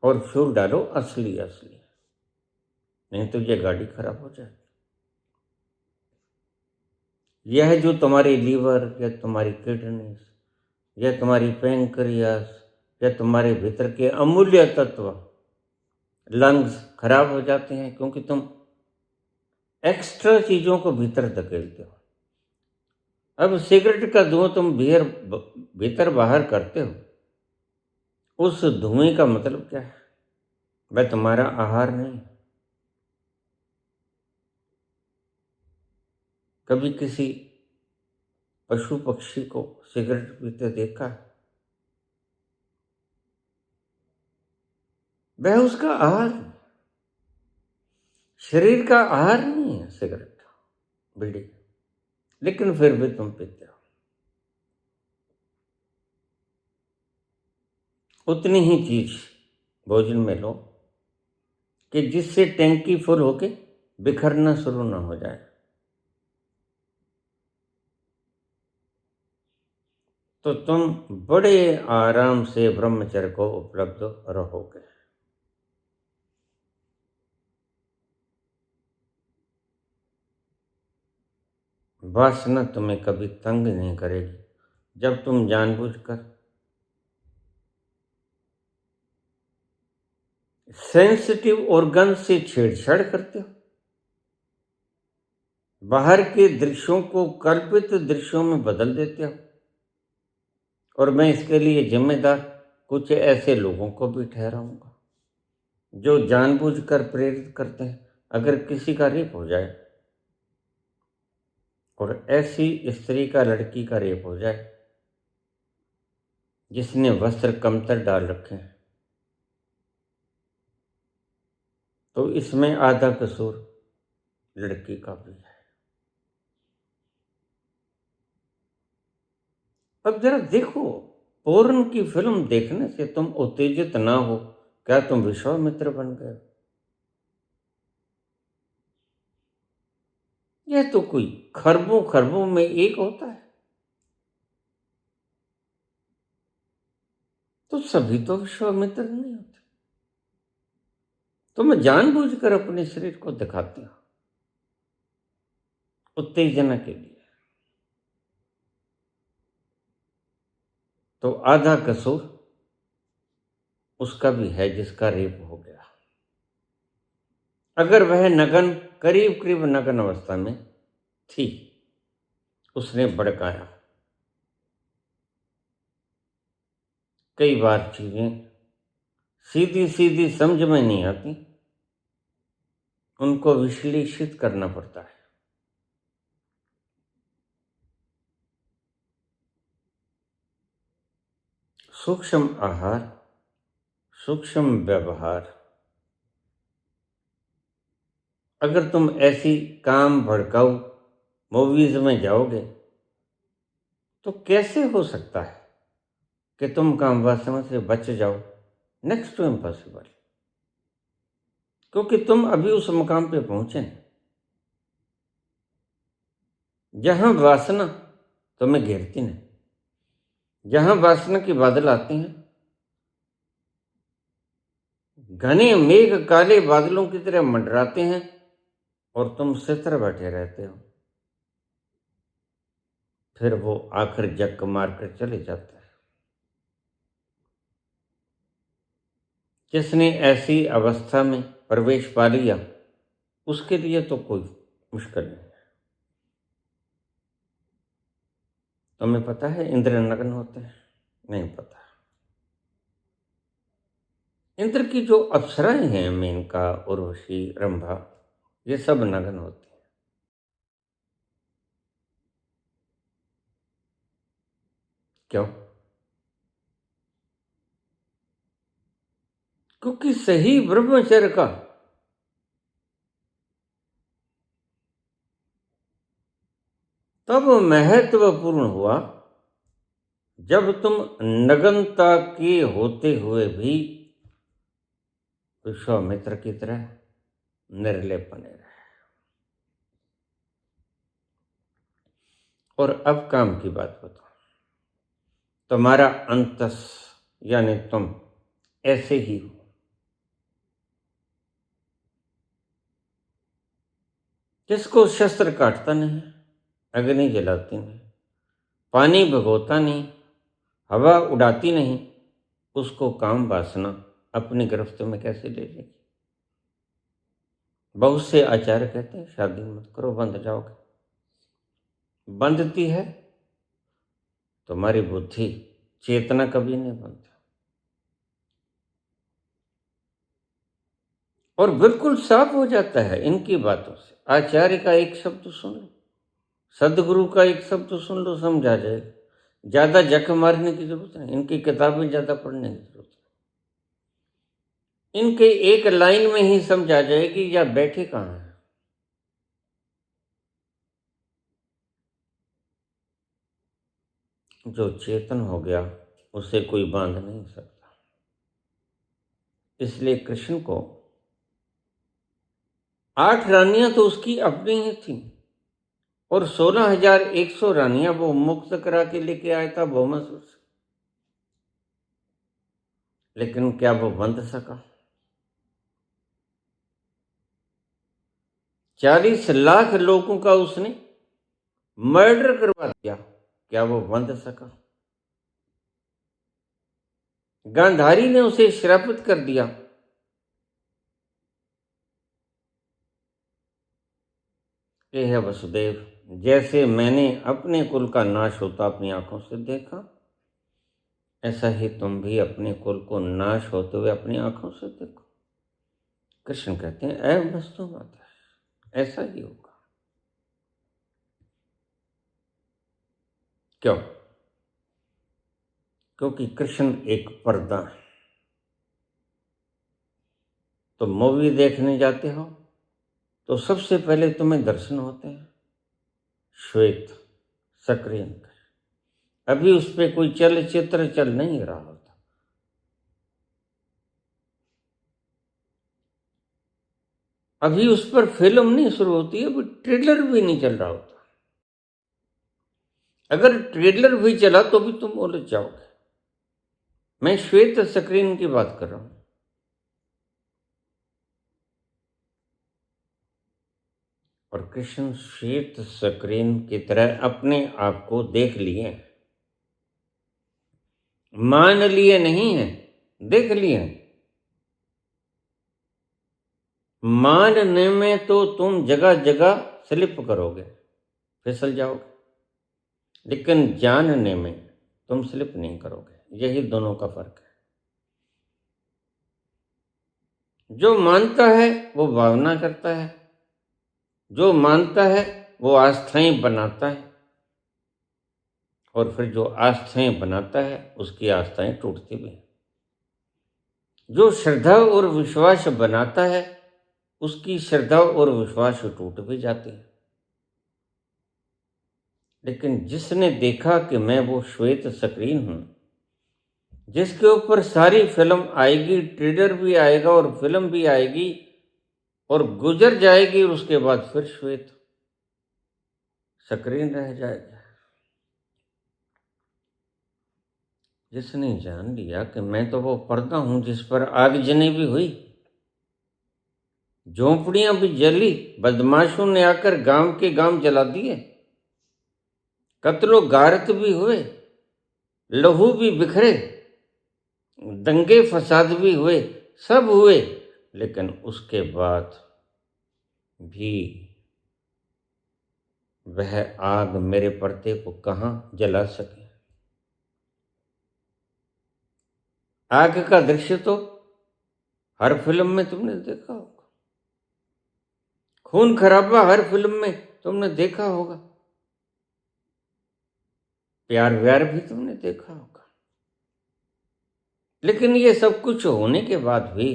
और फ्यूल डालो असली असली, नहीं तो ये गाड़ी खराब हो जाएगी। यह जो तुम्हारी लीवर या तुम्हारी किडनी या तुम्हारी पैंक्रियास या तुम्हारे भीतर के अमूल्य तत्व लंग्स खराब हो जाते हैं क्योंकि तुम एक्स्ट्रा चीजों को भीतर धकेलते हो। अब सिगरेट का धुआं तुम भीतर बाहर करते हो, उस धुएं का मतलब क्या है? वह तुम्हारा आहार नहीं। कभी किसी पशु पक्षी को सिगरेट पीते देखा है? वह उसका आहार नहीं, शरीर का आहार नहीं है सिगरेट, बीड़ी, लेकिन फिर भी तुम पीते हो। उतनी ही चीज भोजन में लो कि जिससे टैंकी फुल होके बिखरना शुरू ना हो जाए, तो तुम बड़े आराम से ब्रह्मचर्य को उपलब्ध रहोगे। वासना तुम्हें कभी तंग नहीं करेगी जब तुम जानबूझकर सेंसिटिव ऑर्गन से छेड़छाड़ करते हो, बाहर के दृश्यों को कल्पित दृश्यों में बदल देते हो। और मैं इसके लिए जिम्मेदार कुछ ऐसे लोगों को भी ठहराऊंगा जो जानबूझकर प्रेरित करते हैं। अगर किसी का रेप हो जाए और ऐसी स्त्री का, लड़की का रेप हो जाए जिसने वस्त्र कमतर डाल रखे हैं, तो इसमें आधा कसूर लड़की का भी है। अब जरा देखो, पोर्न की फिल्म देखने से तुम उत्तेजित ना हो, क्या तुम विश्वामित्र बन गए? यह तो कोई खरबों खरबों में एक होता है, तो सभी तो विश्वामित्र नहीं होते। तुम जानबूझकर अपने शरीर को दिखाते हो उत्तेजना के लिए, तो आधा कसूर उसका भी है जिसका रेप हो गया। अगर वह नगन, करीब करीब नगन अवस्था में थी, उसने भड़काया। कई बार चीजें सीधी सीधी समझ में नहीं आती, उनको विश्लेषित करना पड़ता है। सूक्ष्म आहार, सूक्ष्म व्यवहार। अगर तुम ऐसी काम भड़काऊ मूवीज में जाओगे तो कैसे हो सकता है कि तुम काम वासना से बच जाओ? नेक्स्ट टू इम्पॉसिबल, क्योंकि तुम अभी उस मुकाम पे पहुंचे नहीं जहां वासना तुम्हें घेरती नहीं, जहां वासना के बादल आते हैं, घने मेघ काले बादलों की तरह मंडराते हैं और तुम सितर बैठे रहते हो। फिर वो आखिर जक मारकर चले जाता है। जिसने ऐसी अवस्था में प्रवेश पा लिया, उसके लिए तो कोई मुश्किल नहीं है। तुम्हें पता है इंद्र नग्न होते हैं? नहीं पता। इंद्र की जो अप्सराएं हैं, मेनका, उर्वशी, रंभा, ये सब नग्न होती हैं। क्यों? क्योंकि सही ब्रह्मचर्य का तब महत्वपूर्ण हुआ जब तुम नग्नता के होते हुए भी विश्वामित्र की तरह निर्लेप बने रहे। और अब काम की बात बताओ, तुम्हारा अंतस यानी तुम ऐसे ही हो जिसको शस्त्र काटता नहीं, अग्नि जलाती नहीं, पानी भगोता नहीं, हवा उड़ाती नहीं, उसको काम वासना अपनी गिरफ्त में कैसे ले लेगी। बहुत से आचार्य कहते हैं शादी मत करो, बंध जाओगे। बंधती है तुम्हारी बुद्धि, चेतना कभी नहीं बनता। और बिल्कुल साफ हो जाता है इनकी बातों से। आचार्य का एक शब्द सुन लो, सदगुरु का एक शब्द सुन लो, समझा जाएगा। ज्यादा जख मारने की जरूरत नहीं, इनकी किताबें ज्यादा पढ़ने की जरूरत नहीं, इनके एक लाइन में ही समझा जाएगी या बैठे कहाँ है। जो चेतन हो गया उसे कोई बांध नहीं सकता। इसलिए कृष्ण को 8 रानियां तो उसकी अपनी ही थी और 16,100 रानियां वो मुक्त करा के लेके आया था भौमासुर से। लेकिन क्या वो बंध सका? 40 लाख लोगों का उसने मर्डर करवा दिया, क्या वो बंध सका? गांधारी ने उसे श्रापित कर दिया, ये है वसुदेव, जैसे मैंने अपने कुल का नाश होता अपनी आंखों से देखा, ऐसा ही तुम भी अपने कुल को नाश होते हुए अपनी आंखों से देखो। कृष्ण कहते हैं ऐ वस्तु माता, ऐसा ही होगा। क्यों? क्योंकि कृष्ण एक पर्दा है। तो मूवी देखने जाते हो तो सबसे पहले तुम्हें दर्शन होते हैं श्वेत स्क्रीन का। अभी उस पर कोई चलचित्र चल नहीं रहा होता, अभी उस पर फिल्म नहीं शुरू होती है, अभी ट्रेलर भी नहीं चल रहा होता। अगर ट्रेलर भी चला तो भी तुम उलझ जाओगे। मैं श्वेत स्क्रीन की बात कर रहा हूं। और कृष्ण श्वेत स्क्रीन की तरह अपने आप को देख लिए, मान लिए नहीं है, देख लिए। मानने में तो तुम जगह जगह स्लिप करोगे, फिसल जाओगे, लेकिन जानने में तुम स्लिप नहीं करोगे। यही दोनों का फर्क है। जो मानता है वो भावना करता है, जो मानता है वो आस्थाएं बनाता है, और फिर जो आस्थाएं बनाता है उसकी आस्थाएं टूटती भी हैं। जो श्रद्धा और विश्वास बनाता है उसकी श्रद्धा और विश्वास टूट भी जाते हैं। लेकिन जिसने देखा कि मैं वो श्वेत स्क्रीन हूं, जिसके ऊपर सारी फिल्म आएगी, ट्रेलर भी आएगा और फिल्म भी आएगी और गुजर जाएगी, और उसके बाद फिर श्वेत स्क्रीन रह जाएगा। जिसने जान लिया कि मैं तो वो पर्दा हूं जिस पर आग जनी भी हुई, झोंपड़ियां भी जली, बदमाशों ने आकर गांव के गांव जला दिए, कत्लो गारत भी हुए, लहू भी बिखरे, दंगे फसाद भी हुए, सब हुए, लेकिन उसके बाद भी वह आग मेरे पर्दे को कहां जला सके। आग का दृश्य तो हर फिल्म में तुमने देखा होगा, खून खराबा हर फिल्म में तुमने देखा होगा, प्यार व्यार भी तुमने देखा होगा। लेकिन ये सब कुछ होने के बाद भी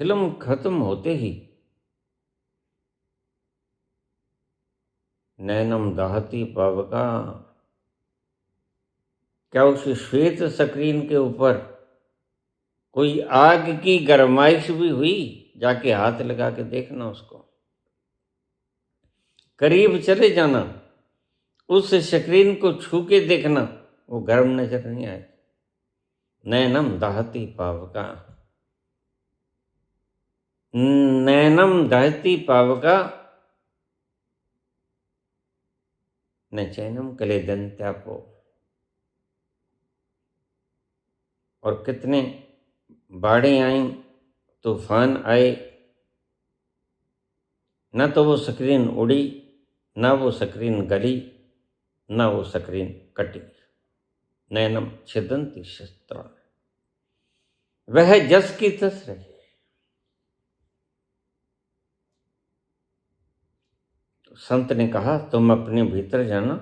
फिल्म खत्म होते ही नैनम दाहती पावका, क्या उस श्वेत स्क्रीन के ऊपर कोई आग की गरमाइश भी हुई? जाके हाथ लगा के देखना, उसको करीब चले जाना, उस स्क्रीन को छू के देखना, वो गर्म नजर नहीं आए। नैनम दाहती पावका, नैनम दहती पावका, न चैनम कलेदन्त्यापो। और कितने बाढ़ें आई, तूफान आए, न तो वो स्क्रीन उड़ी, न वो स्क्रीन गली, न वो स्क्रीन कटी। नैनम छिदन्ति शस्त्राणि। वह जस की तस रही। संत ने कहा तुम अपने भीतर जाना,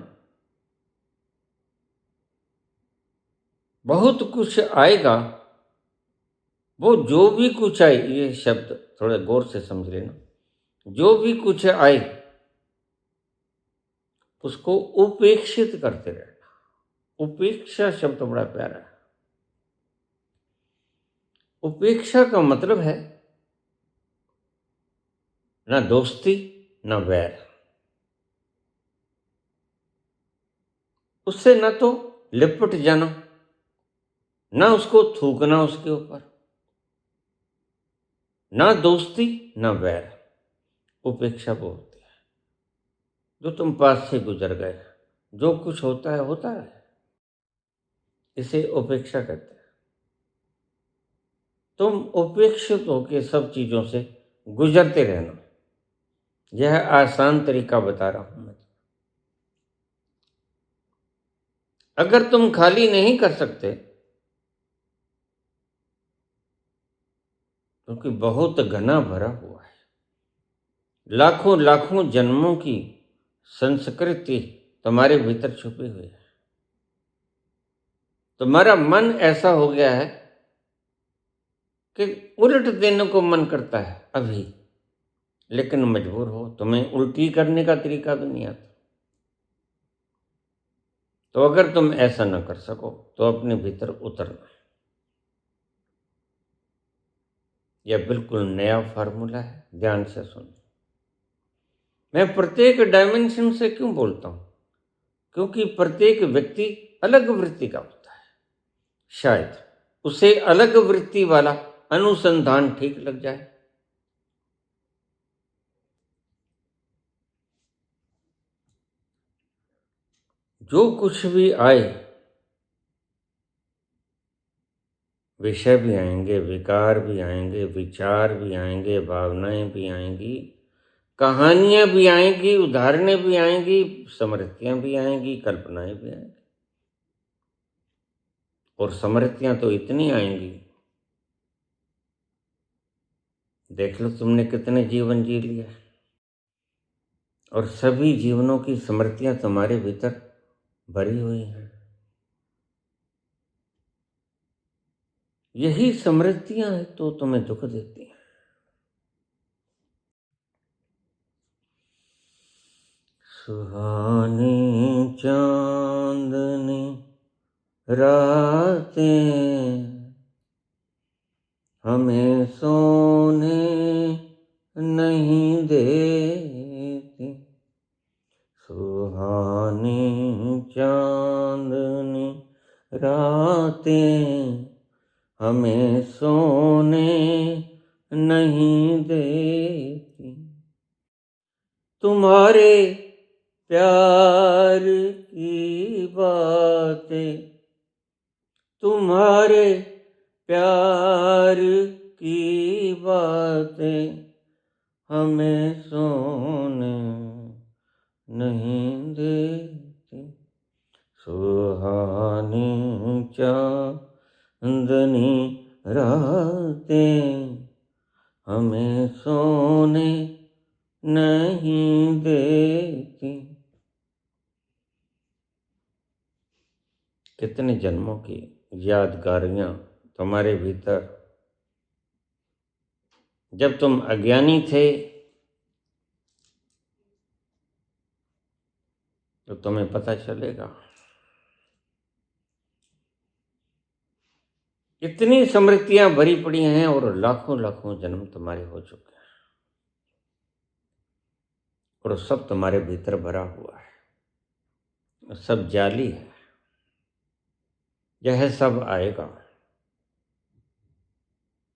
बहुत कुछ आएगा। वो जो भी कुछ आए, ये शब्द थोड़े गौर से समझ लेना, जो भी कुछ आए उसको उपेक्षित करते रहना। उपेक्षा शब्द बड़ा प्यारा है। उपेक्षा का मतलब है ना दोस्ती ना वैर, उससे ना तो लिपट जाना, ना उसको थूकना उसके ऊपर, ना दोस्ती ना वैर। उपेक्षा वो होती है जो तुम पास से गुजर गए, जो कुछ होता है, इसे उपेक्षा कहते हैं। तुम उपेक्षित होकर सब चीजों से गुजरते रहना, यह आसान तरीका बता रहा हूं मैं। अगर तुम खाली नहीं कर सकते, क्योंकि बहुत घना भरा हुआ है, लाखों लाखों जन्मों की संस्कृति तुम्हारे भीतर छुपी हुई है। तुम्हारा मन ऐसा हो गया है कि उलट देने को मन करता है अभी, लेकिन मजबूर हो, तुम्हें उल्टी करने का तरीका भी नहीं आता। तो अगर तुम ऐसा न कर सको तो अपने भीतर उतरना। यह बिल्कुल नया फार्मूला है, ध्यान से सुनो। मैं प्रत्येक डायमेंशन से क्यों बोलता हूं? क्योंकि प्रत्येक व्यक्ति अलग वृत्ति का होता है। शायद उसे अलग वृत्ति वाला अनुसंधान ठीक लग जाए। जो कुछ भी आए, विषय भी आएंगे, विकार भी आएंगे, विचार भी आएंगे, भावनाएं भी आएंगी, कहानियां भी आएंगी, उदाहरणें भी आएंगी, स्मृतियां भी आएंगी, कल्पनाएं भी आएंगी। और स्मृतियां तो इतनी आएंगी, देख लो तुमने कितने जीवन जी लिए, और सभी जीवनों की स्मृतियां तुम्हारे भीतर भरी हुई हैं। यही स्मृतियां हैं तो तुम्हें दुख देती हैं। सुहानी चांदनी रातें हमें सोने नहीं देती। सुहानी चांदनी रातें हमें सोने नहीं देती। तुम्हारे प्यार की बातें, तुम्हारे प्यार की बातें हमें सोने नहीं देती। सुहानी चांदनी रातें हमें सोने नहीं देती। कितने जन्मों की यादगारियां तुम्हारे भीतर, जब तुम अज्ञानी थे तो तुम्हें पता चलेगा। इतनी स्मृतियां भरी पड़ी हैं और लाखों लाखों जन्म तुम्हारे हो चुके हैं, और सब तुम्हारे भीतर भरा हुआ है। सब जाली है, यह सब आएगा।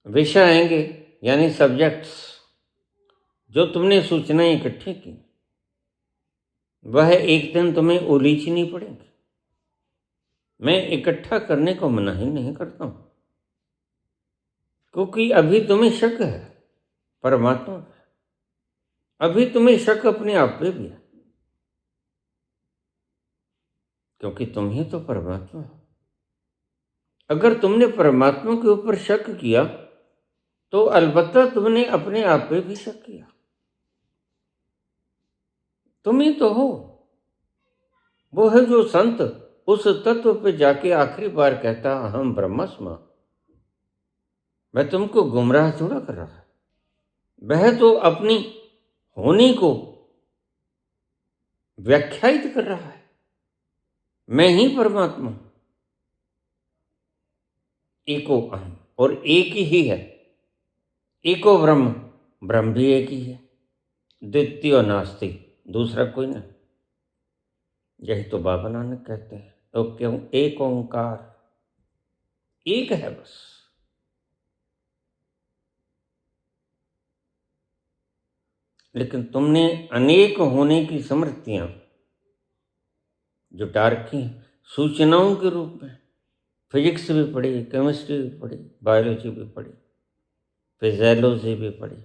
विषय आएंगे यानी सब्जेक्ट्स, जो तुमने सूचनाएं इकट्ठी की, वह एक दिन तुम्हें उलीचनी पड़ेगी। मैं इकट्ठा करने को मना ही नहीं करता हूं, क्योंकि अभी तुम्हें शक है परमात्मा पे, अभी तुम्हें शक अपने आप पे भी है, क्योंकि तुम ही तो परमात्मा हो। अगर तुमने परमात्मा के ऊपर शक किया तो अलबत्ता तुमने अपने आप पे भी शक किया। तुम ही तो हो। वो है जो संत उस तत्व पे जाके आखिरी बार कहता अहम ब्रह्मास्मि, मैं तुमको गुमराह थोड़ा कर रहा है। वह तो अपनी होनी को व्याख्यायित कर रहा है, मैं ही परमात्मा हूं, एको अहम, और एक ही है। एको ब्रह्म, ब्रह्म भी एक ही है। द्वितीय नास्ति, दूसरा कोई नहीं। यही तो बाबा नानक कहते हैं, तो क्यों एक ओंकार, एक है बस। लेकिन तुमने अनेक होने की समृद्धियां जुटा रखी हैं सूचनाओं के रूप में। फिजिक्स भी पढ़ी, केमिस्ट्री भी पढ़ी, बायोलॉजी भी पढ़ी, फिजियोलॉजी भी पढ़ी,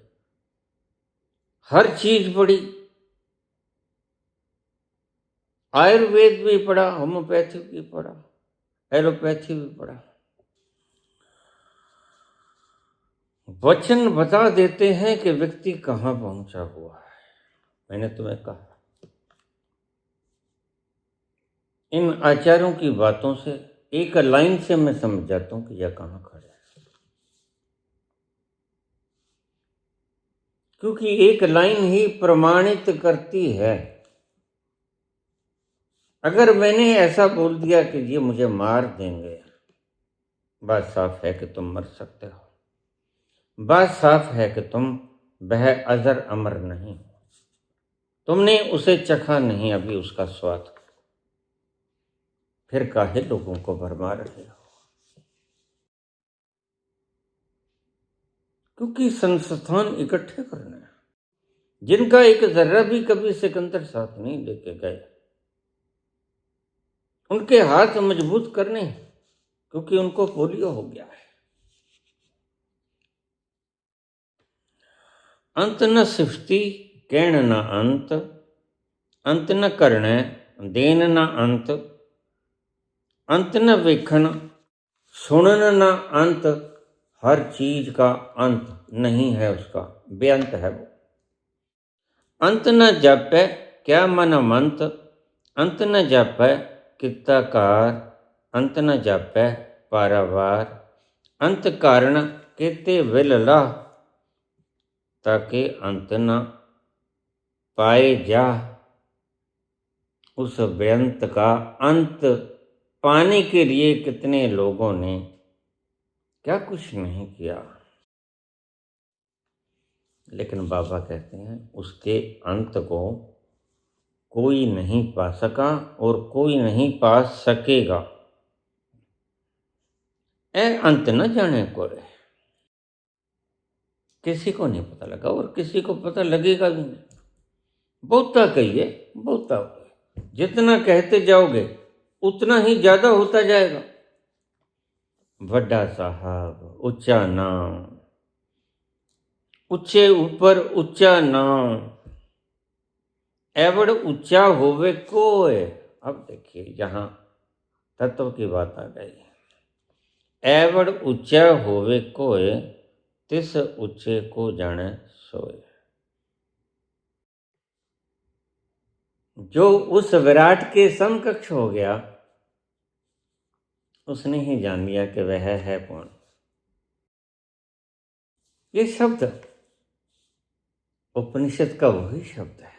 हर चीज पढ़ी। आयुर्वेद भी पढ़ा, होम्योपैथी भी पढ़ा, एलोपैथी भी पढ़ा। वचन बता देते हैं कि व्यक्ति कहां पहुंचा हुआ है। मैंने तुम्हें कहा इन आचार्यों की बातों से, एक लाइन से मैं समझ जाता हूं कि यह कहां खड़े हैं, क्योंकि एक लाइन ही प्रमाणित करती है। अगर मैंने ऐसा बोल दिया कि ये मुझे मार देंगे, बात साफ है कि तुम मर सकते हो, बात साफ है कि तुम वह अजर अमर नहीं, तुमने उसे चखा नहीं अभी उसका स्वाद, फिर काहे लोगों को भरमा रहे हो। क्योंकि संस्थान इकट्ठे करना है, जिनका एक जर्रा भी कभी सिकंदर साथ नहीं लेके गए, उनके हाथ मजबूत करने, क्योंकि उनको पोलियो हो गया है। अंत न सिफती कैण न अंत, अंत न करने देन न अंत, अंत न वेखन सुनन न अंत, हर चीज का अंत नहीं है, उसका बेअंत है वो। अंत न जापै क्या मन मंत, अंत न जापै कित्ताकार, अंत न जापै पारावार, अंत कारण केते विलला, ताकि अंत न पाए जा। उस बेअंत का अंत पाने के लिए कितने लोगों ने क्या कुछ नहीं किया, लेकिन बाबा कहते हैं उसके अंत को कोई नहीं पा सका और कोई नहीं पा सकेगा। ए अंत न जाने कोई, किसी को नहीं पता लगा और किसी को पता लगेगा भी नहीं। बहुता कहिए, बहुता कहिए, जितना कहते जाओगे उतना ही ज्यादा होता जाएगा। वड्डा साहब, ऊंचा नाम, ऊंचे ऊपर ऊंचा नाम, एवड़ ऊंचा होवे कोय। अब देखिए यहां तत्व की बात आ गई। एवड़ ऊंचा होवे कोय, तिस ऊंचे को जाने सोए। जो उस विराट के समकक्ष हो गया, उसने ही जान लिया कि वह है कौन। ये शब्द उपनिषद का वही शब्द है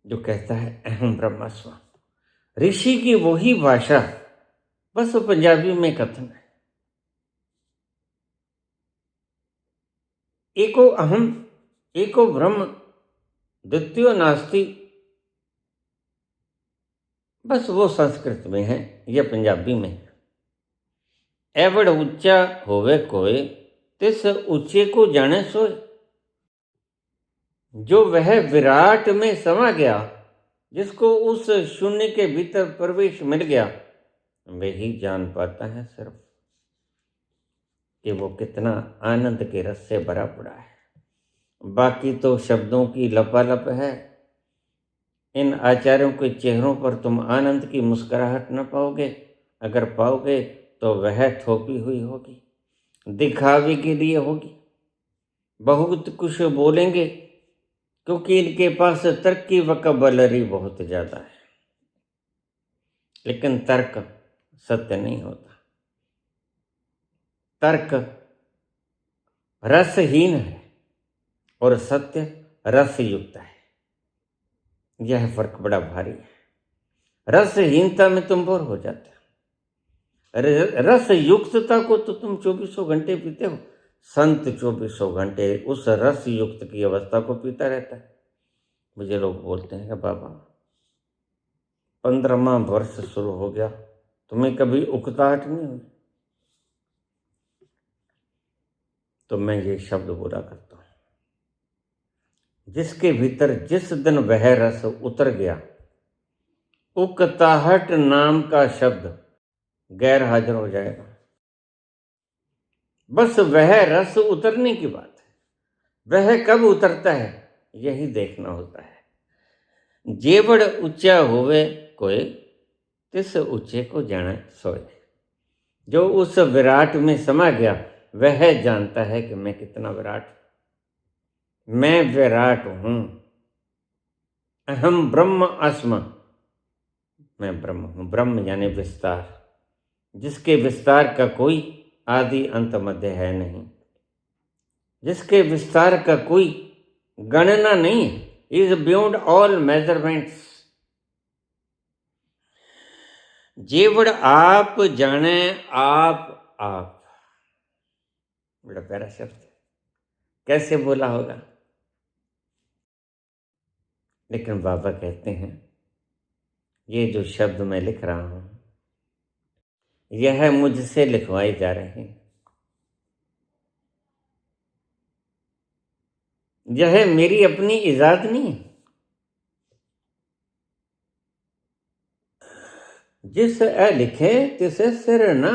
जो कहता है अहम ब्रह्मास्मि। ऋषि की वही भाषा, बस वो पंजाबी में कथन है। एको अहम, एको ब्रह्म, द्वितीय नास्ति, बस वो संस्कृत में है, यह पंजाबी में है। एवड़ ऊंचा होवे कोय, तिस ऊंचे को जाने सोए। जो वह विराट में समा गया, जिसको उस शून्य के भीतर प्रवेश मिल गया, वही जान पाता है सिर्फ कि वो कितना आनंद के रस से भरा पड़ा है। बाकी तो शब्दों की लपालप है। इन आचार्यों के चेहरों पर तुम आनंद की मुस्कुराहट न पाओगे। अगर पाओगे तो वह थोपी हुई होगी, दिखावे के लिए होगी। बहुत कुछ बोलेंगे क्योंकि इनके पास तर्क की वकाबलरी बहुत ज़्यादा है, लेकिन तर्क सत्य नहीं होता। तर्क रसहीन है और सत्य रसयुक्त है। यह फर्क बड़ा भारी है। रसहीनता में तुम बोर हो जाते हो, रस युक्तता को तो तुम 2400 घंटे पीते हो। संत 2400 घंटे उस रस युक्त की अवस्था को पीता रहता है। मुझे लोग बोलते हैं कि बाबा 15वां वर्ष शुरू हो गया, तुम्हें कभी उकताहट नहीं हुई? तो मैं ये शब्द बोला करता हूँ, जिसके भीतर जिस दिन वह रस उतर गया, उकताहट नाम का शब्द गैर हाजिर हो जाएगा। बस वह रस उतरने की बात है। वह कब उतरता है यही देखना होता है। जेवड़ ऊंचा होवे कोई, तिस ऊंचे को जाने सोए। जो उस विराट में समा गया वह जानता है कि मैं कितना विराट हूं। मैं विराट हूं। अहम ब्रह्म अस्म, मैं ब्रह्म हूं। ब्रह्म यानी विस्तार, जिसके विस्तार का कोई आदि अंत मध्य है नहीं, जिसके विस्तार का कोई गणना नहीं है। Is beyond all measurements. जेवड़ आप जाने आप। बड़ा प्यारा शब्द है, कैसे बोला होगा। लेकिन बाबा कहते हैं ये जो शब्द मैं लिख रहा हूं यह मुझसे लिखवाई जा रही है। यह मेरी अपनी इजाद नहीं है। जिस ए लिखे तिसे सिर ना,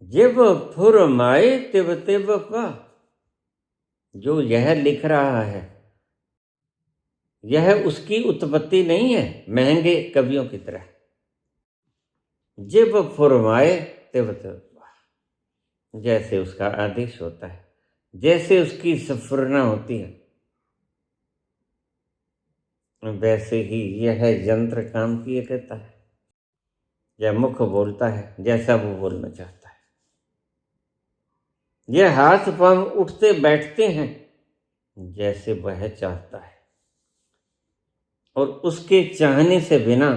जिव फुरमाए तिव तिव पा। जो यह लिख रहा है यह उसकी उत्पत्ति नहीं है महंगे कवियों की तरह। जिव फुरमाए तिव तिव पा, जैसे उसका आदेश होता है, जैसे उसकी सफरना होती है, वैसे ही यह यंत्र काम किए कहता है। यह मुख बोलता है जैसा वो बोलना चाहता है। यह हाथ पांव उठते बैठते हैं जैसे वह चाहता है, और उसके चाहने से बिना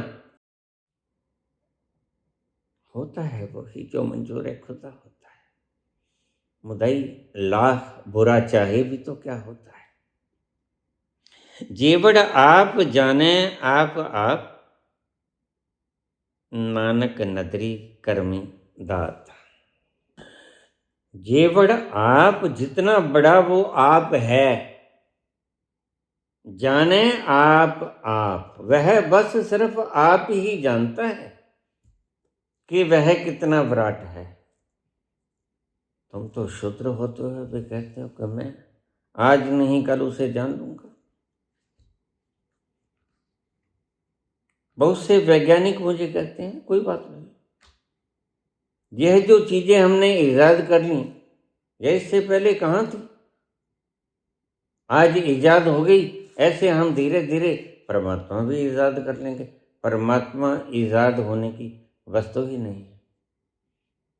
होता है वही जो मंजूर खुदा होता है। मुदई लाख बुरा चाहे भी तो क्या होता है। जेवड़ आप जाने आप, नानक नदरी करमी दात। जेवड़ आप, जितना बड़ा वो आप है, जाने आप, वह बस सिर्फ आप ही जानता है कि वह कितना विराट है। तुम तो शूद्र होते हो भी कहते हो कि मैं आज नहीं कल उसे जान लूंगा। बहुत से वैज्ञानिक मुझे कहते हैं कोई बात नहीं, यह जो चीजें हमने ईजाद कर ली यह इससे पहले कहाँ थी, आज ईजाद हो गई। ऐसे हम धीरे धीरे परमात्मा भी ईजाद कर लेंगे। परमात्मा ईजाद होने की वस्तु ही नहीं है।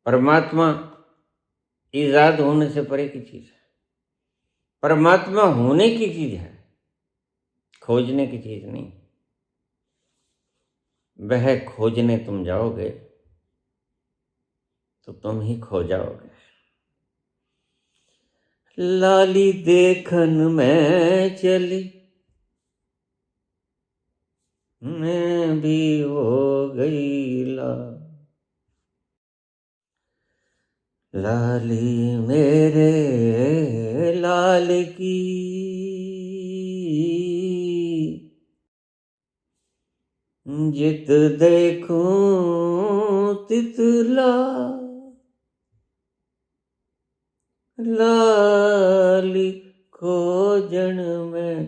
परमात्मा ईजाद होने से परे की चीज है। परमात्मा होने की चीज है, खोजने की चीज नहीं। वह खोजने तुम जाओगे तो तुम ही खो जाओगे। लाली देखन में चली, मैं भी हो गई ला। लाली मेरे लाल की जित देखूं तितला लाली खोजन में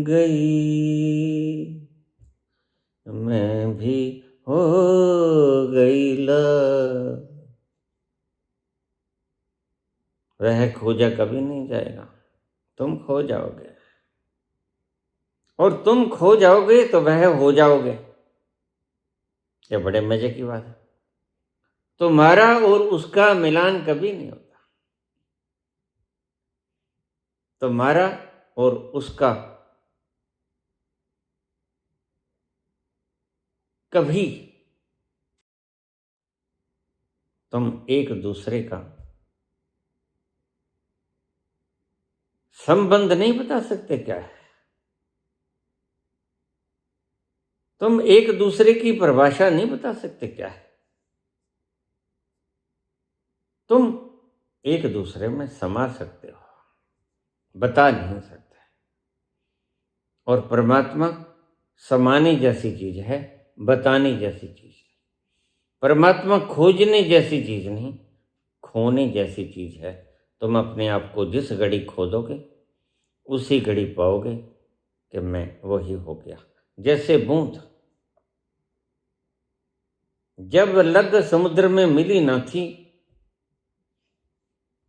गई मैं भी हो गई ला। वह खोजा कभी नहीं जाएगा, तुम खो जाओगे, और तुम खो जाओगे तो वह हो जाओगे। ये बड़े मजे की बात है। तुम्हारा और उसका मिलान कभी नहीं होता, तुम्हारा और उसका कभी तुम एक दूसरे का संबंध नहीं बता सकते क्या है। तुम एक दूसरे की परिभाषा नहीं बता सकते क्या है। तुम एक दूसरे में समा सकते हो, बता नहीं सकते। और परमात्मा समाने जैसी चीज है, बताने जैसी चीज है। परमात्मा खोजने जैसी चीज नहीं, खोने जैसी चीज है। तुम अपने आप को जिस घड़ी खोदोगे उसी घड़ी पाओगे कि मैं वही हो गया। जैसे बूंद जब लग समुद्र में मिली ना थी,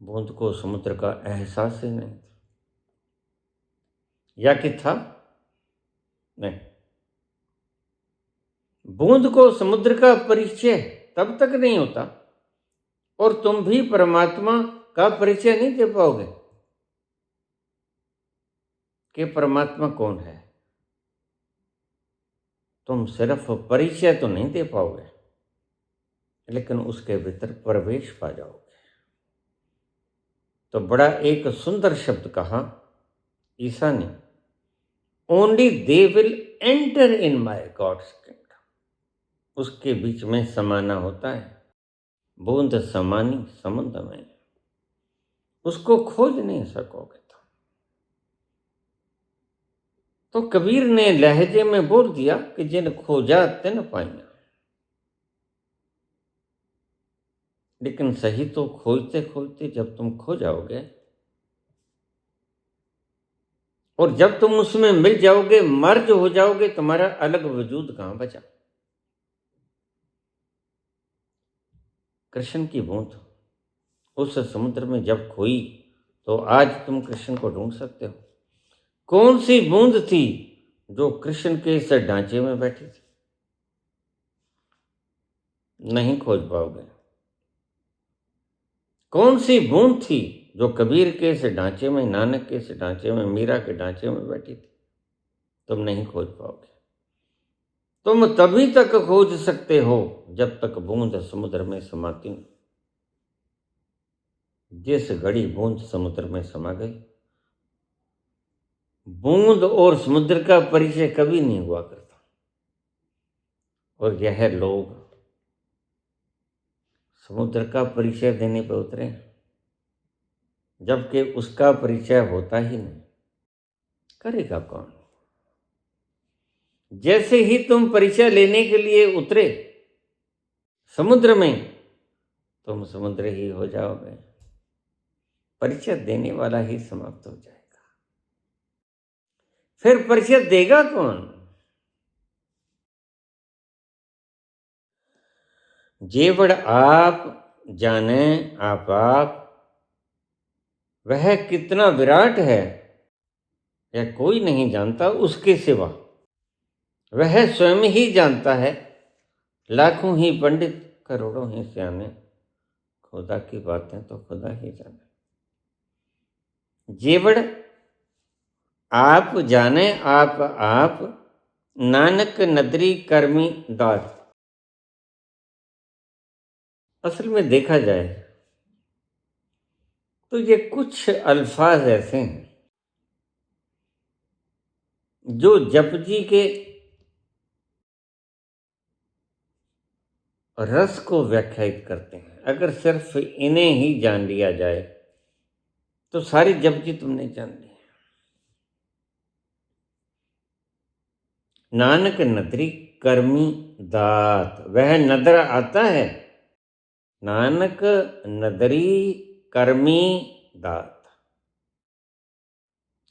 बूंद को समुद्र का एहसास ही नहीं था। या कि था? नहीं। बूंद को समुद्र का परिचय तब तक नहीं होता, और तुम भी परमात्मा का परिचय नहीं दे पाओगे कि परमात्मा कौन है। तुम सिर्फ परिचय तो नहीं दे पाओगे, लेकिन उसके भीतर प्रवेश पा जाओगे। तो बड़ा एक सुंदर शब्द कहा ईसा ने, only they will enter in my God's kingdom. उसके बीच में समाना होता है। बूंद समानी समुद्र में, उसको खोज नहीं सकोगे। तो कबीर ने लहजे में बोल दिया कि जिन खोजा तिन पाइया। लेकिन सही तो खोजते खोजते जब तुम खो जाओगे, और जब तुम उसमें मिल जाओगे, मर्ज हो जाओगे, तुम्हारा अलग वजूद कहां बचा। कृष्ण की बूंद उस समुद्र में जब खोई, तो आज तुम कृष्ण को ढूंढ सकते हो। कौन सी बूंद थी जो कृष्ण के इस ढांचे में बैठी थी? नहीं खोज पाओगे। कौन सी बूंद थी जो कबीर के इस ढांचे में, नानक के इस ढांचे में, मीरा के ढांचे में बैठी थी? तुम नहीं खोज पाओगे। तुम तभी तक खोज सकते हो जब तक बूंद समुद्र में समाती नहीं। जिस घड़ी बूंद समुद्र में समा गई, बूंद और समुद्र का परिचय कभी नहीं हुआ करता। और यह लोग समुद्र का परिचय देने पर उतरे, जबकि उसका परिचय होता ही नहीं। करेगा कौन? जैसे ही तुम परिचय लेने के लिए उतरे समुद्र में, तुम समुद्र ही हो जाओगे। परिचय देने वाला ही समाप्त हो जाएगा। फिर परिचय देगा कौन? जेवड़ आप जाने आप वह कितना विराट है, यह कोई नहीं जानता उसके सिवा। वह स्वयं ही जानता है। लाखों ही पंडित, करोड़ों ही सियाने, खुदा की बातें तो खुदा ही जाने। जेवड़ आप जाने आप नानक नदरी कर्मी दास। असल में देखा जाए तो ये कुछ अल्फाज ऐसे हैं जो जप जी के रस को व्याख्यायित करते हैं। अगर सिर्फ इन्हें ही जान लिया जाए तो सारी जपजी तुमने जान ली। नानक नदरी कर्मी दात, वह नदर आता है। नानक नदरी कर्मी दात,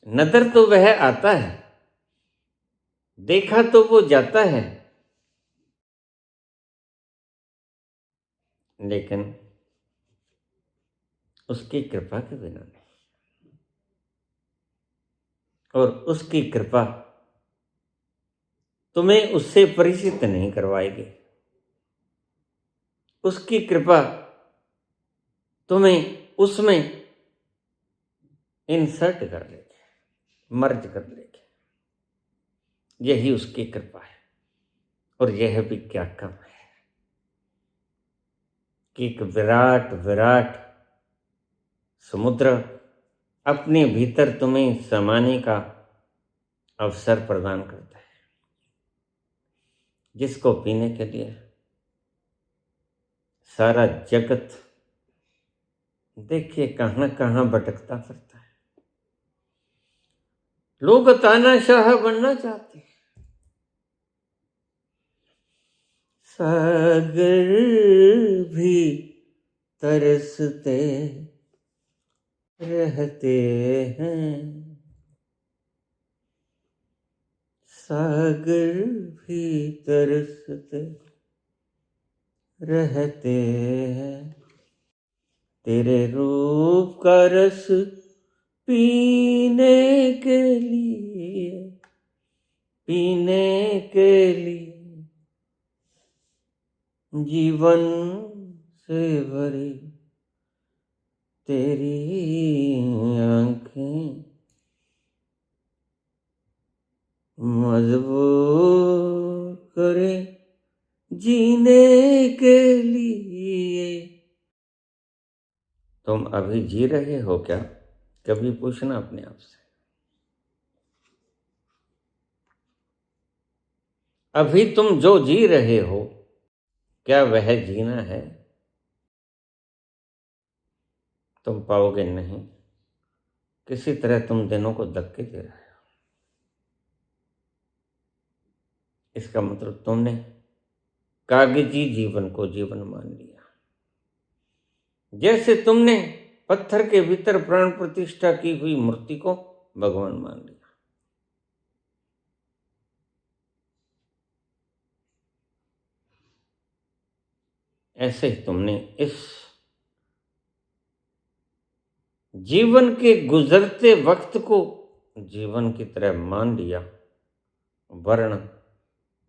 नदर तो वह आता है, देखा तो वो जाता है, लेकिन उसकी कृपा के बिना नहीं। और उसकी कृपा तुम्हें उससे परिचित नहीं करवाएगी। उसकी कृपा तुम्हें उसमें इंसर्ट कर लेगी, मर्ज कर लेगी। यही उसकी कृपा है। और यह भी क्या कम है कि एक विराट विराट समुद्र अपने भीतर तुम्हें समाने का अवसर प्रदान करता है, जिसको पीने के लिए सारा जगत देखिए कहां कहां भटकता फिरता है। लोग तानाशाह बनना चाहते हैं। सागर भी तरसते रहते हैं, सागर भी तरसते रहते हैं, तेरे रूप का रस पीने के लिए, पीने के लिए जीवन से भरी तेरी आंखें मजबूर करे जीने के लिए। तुम अभी जी रहे हो क्या? कभी पूछना अपने आप से। अभी तुम जो जी रहे हो, क्या वह जीना है? तुम पाओगे नहीं। किसी तरह तुम दिनों को धक्के दे रहे हो। इसका मतलब तुमने कागजी जीवन को जीवन मान लिया। जैसे तुमने पत्थर के भीतर प्राण प्रतिष्ठा की हुई मूर्ति को भगवान मान लिया। ऐसे ही तुमने इस जीवन के गुजरते वक्त को जीवन की तरह मान लिया, वरन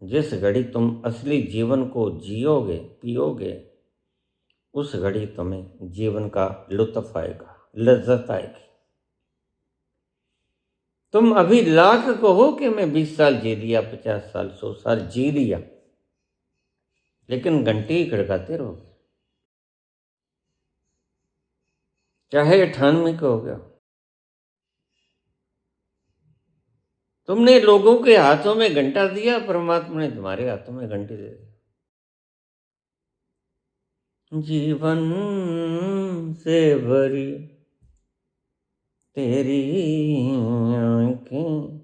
जिस घड़ी तुम असली जीवन को जियोगे पियोगे, उस घड़ी तुम्हें जीवन का लुत्फ आएगा, लज्जत आएगी। तुम अभी लाख कहो कि मैं 20 साल जी लिया, 50 साल 100 साल जी लिया, लेकिन घंटे ही खड़काते रहोगे, चाहे 98 का हो गया। तुमने लोगों के हाथों में घंटा दिया, परमात्मा ने तुम्हारे हाथों में घंटी दे दी। जीवन से भरी तेरी आंखें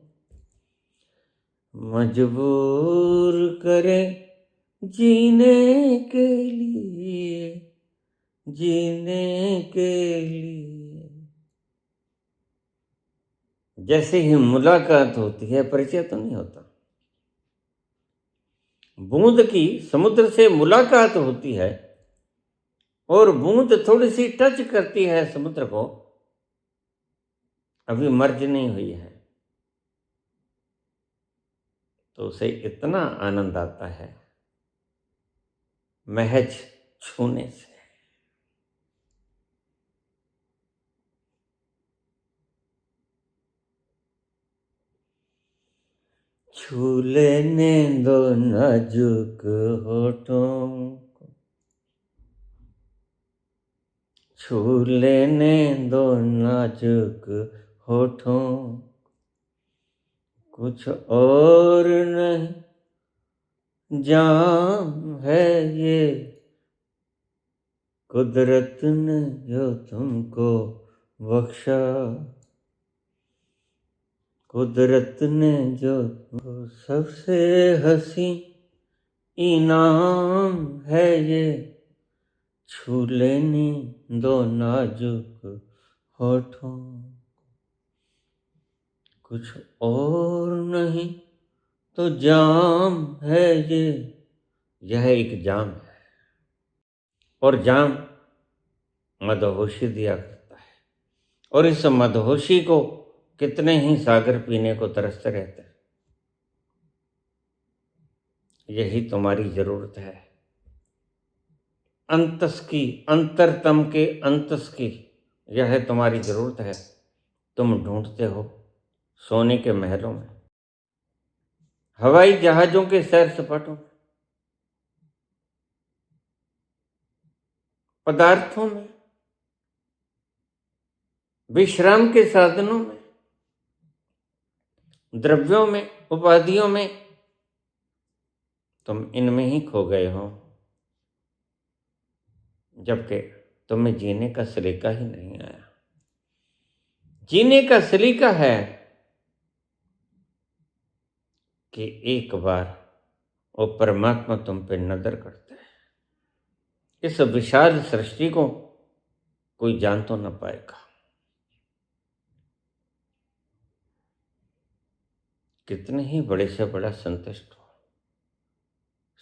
मजबूर करे जीने के लिए, जीने के लिए। जैसे ही मुलाकात होती है, परिचय तो नहीं होता। बूंद की समुद्र से मुलाकात होती है और बूंद थोड़ी सी टच करती है समुद्र को, अभी मर्ज नहीं हुई है, तो उसे इतना आनंद आता है महज छूने से। छू लेने दो नाजुक होठों को, छू लेने दो नाजुक होठों, कुछ और नहीं जाम है ये कुदरत ने जो तुमको बख्शा, कुदरत ने जो तुमको सबसे हंसी इनाम है ये, छू लेनी दो नाजुक होठों, कुछ और नहीं तो जाम है ये। यह एक जाम है और जाम मदहोशी दिया करता है, और इस मदहोशी को कितने ही सागर पीने को तरसते रहते हैं। यही तुम्हारी जरूरत है, अंतस की, अंतरतम के अंतस की यह तुम्हारी जरूरत है। तुम ढूंढते हो सोने के महलों में, हवाई जहाजों के सैर सपाटों में, पदार्थों में, विश्राम के साधनों में, द्रव्यों में, उपाधियों में। तुम इनमें ही खो गए हो, जबकि तुम्हें जीने का सलीका ही नहीं आया। जीने का सलीका है कि एक बार वो परमात्मा तुम पे नजर करता है। इस विशाल सृष्टि को कोई जान तो न पाएगा। कितने ही बड़े से बड़ा संतुष्ट हो,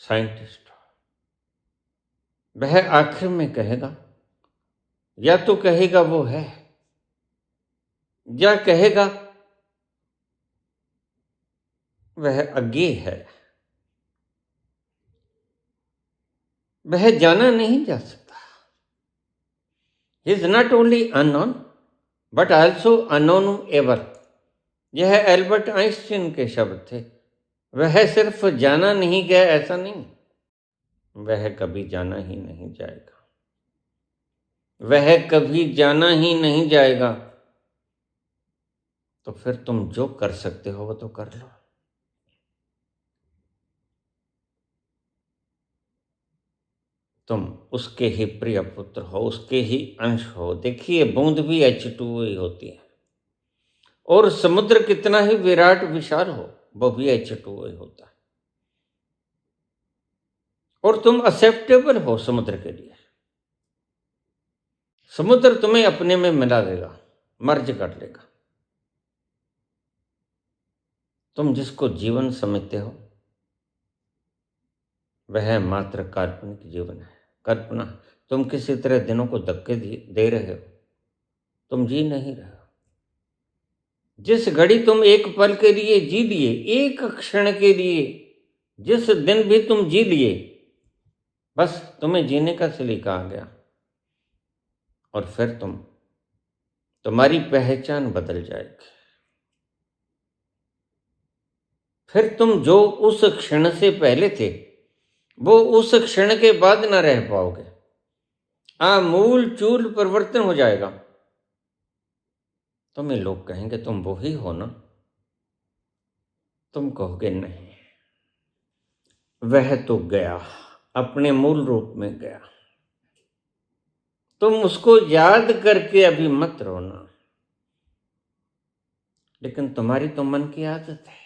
साइंटिस्ट हो, वह आखिर में कहेगा, या तो कहेगा वो है, या कहेगा वह अज्ञेय है, वह जाना नहीं जा सकता। He is not only unknown but also unknownable। यह एल्बर्ट आइंस्टीन के शब्द थे। वह सिर्फ जाना नहीं गया ऐसा नहीं, वह कभी जाना ही नहीं जाएगा, वह कभी जाना ही नहीं जाएगा। तो फिर तुम जो कर सकते हो वो तो कर लो। तुम उसके ही प्रिय पुत्र हो, उसके ही अंश हो। देखिए, बूंद भी H2O ही होती है, और समुद्र कितना ही विराट विशाल हो, वो भी H2O ही होता है। और तुम एक्सेप्टेबल हो समुद्र के लिए। समुद्र तुम्हें अपने में मिला देगा, मर्ज कर लेगा। तुम जिसको जीवन समझते हो वह मात्र काल्पनिक जीवन है, कल्पना। तुम किसी तरह दिनों को धक्के दे रहे हो, तुम जी नहीं रहे हो। जिस घड़ी तुम एक पल के लिए जी लिए, एक क्षण के लिए जिस दिन भी तुम जी लिए, बस तुम्हें जीने का सलीका आ गया, और फिर तुम्हारी पहचान बदल जाएगी। फिर तुम जो उस क्षण से पहले थे वो उस क्षण के बाद ना रह पाओगे। आमूल चूल परिवर्तन हो जाएगा। तुम्हें लोग कहेंगे तुम वो ही हो ना, तुम कहोगे नहीं, वह तो गया, अपने मूल रूप में गया। तुम उसको याद करके अभी मत रोना, लेकिन तुम्हारी तो मन की आदत है।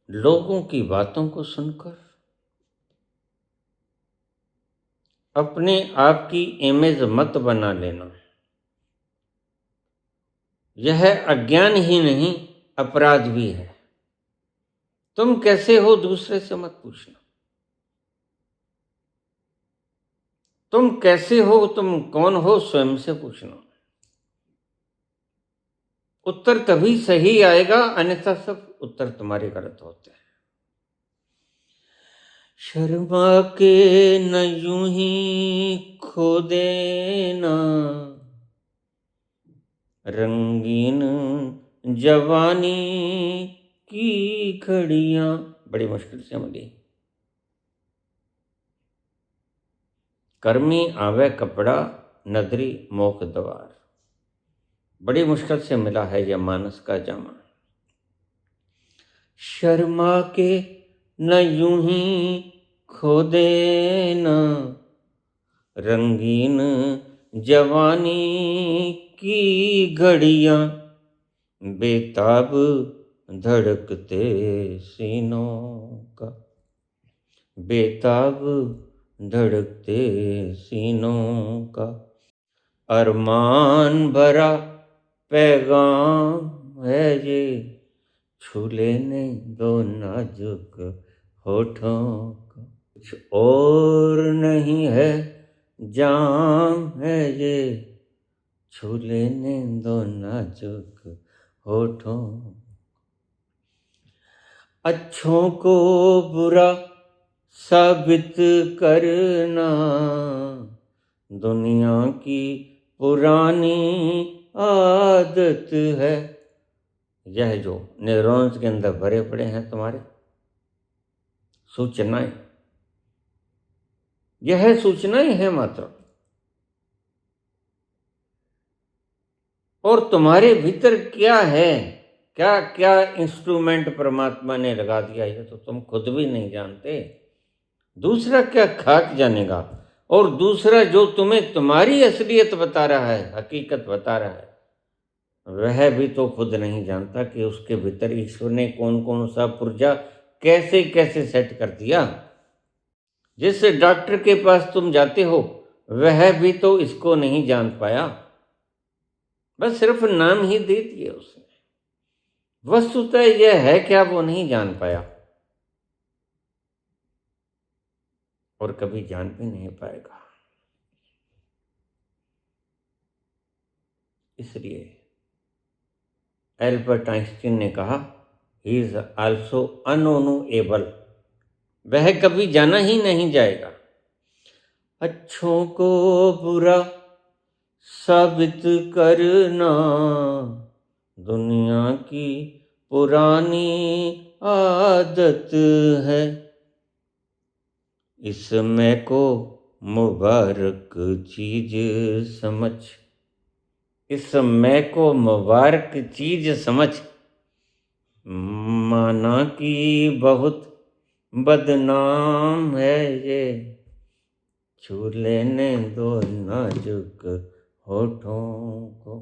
लोगों की बातों को सुनकर अपने आप की इमेज मत बना लेना। यह अज्ञान ही नहीं, अपराध भी है। तुम कैसे हो दूसरे से मत पूछना। तुम कैसे हो, तुम कौन हो, स्वयं से पूछना। उत्तर तभी सही आएगा, अन्यथा सब उत्तर तुम्हारे गलत होते हैं। शर्मा के न यूं ही खो देना, रंगीन जवानी की घड़ियां बड़ी मुश्किल से मिली। कर्मी आवे कपड़ा, नदरी मोख द्वार। बड़ी मुश्किल से मिला है यह मानस का जामा। शर्मा के न यूं ही खो देना, रंगीन जवानी की घड़ियां बेताब धड़कते सीनों का, बेताब धड़कते सीनों का। अरमान भरा पैगाम है ये, छू लेने दो नाजुक होठों का। कुछ और नहीं है जाम है ये, छू लेने दो नाजुक होठों। अच्छों को बुरा साबित करना दुनिया की पुरानी आदत है। यह जो न्यूरॉन्स के अंदर भरे पड़े हैं तुम्हारे सूचनाएं, यह सूचनाएं हैं मात्र, और तुम्हारे भीतर क्या है, क्या क्या इंस्ट्रूमेंट परमात्मा ने लगा दिया है तो तुम खुद भी नहीं जानते। दूसरा क्या खाक जानेगा, और दूसरा जो तुम्हें तुम्हारी असलियत बता रहा है, हकीकत बता रहा है, वह भी तो खुद नहीं जानता कि उसके भीतर ईश्वर ने कौन कौन सा पुर्जा कैसे कैसे सेट कर दिया। जिस डॉक्टर के पास तुम जाते हो वह भी तो इसको नहीं जान पाया, बस सिर्फ नाम ही दे दिए उसने। वस्तुतः यह है क्या वो नहीं जान पाया, और कभी जान भी नहीं पाएगा। इसलिए एल्बर्ट आइंस्टीन ने कहा, ही इज आल्सो अनोनुएबल, वह कभी जाना ही नहीं जाएगा। अच्छों को बुरा साबित करना दुनिया की पुरानी आदत है। इसमें को मुबारक चीज समझ, इसमें को मुबारक चीज समझ, माना कि बहुत बदनाम है ये, छू लेने दो नाजुक होठों को।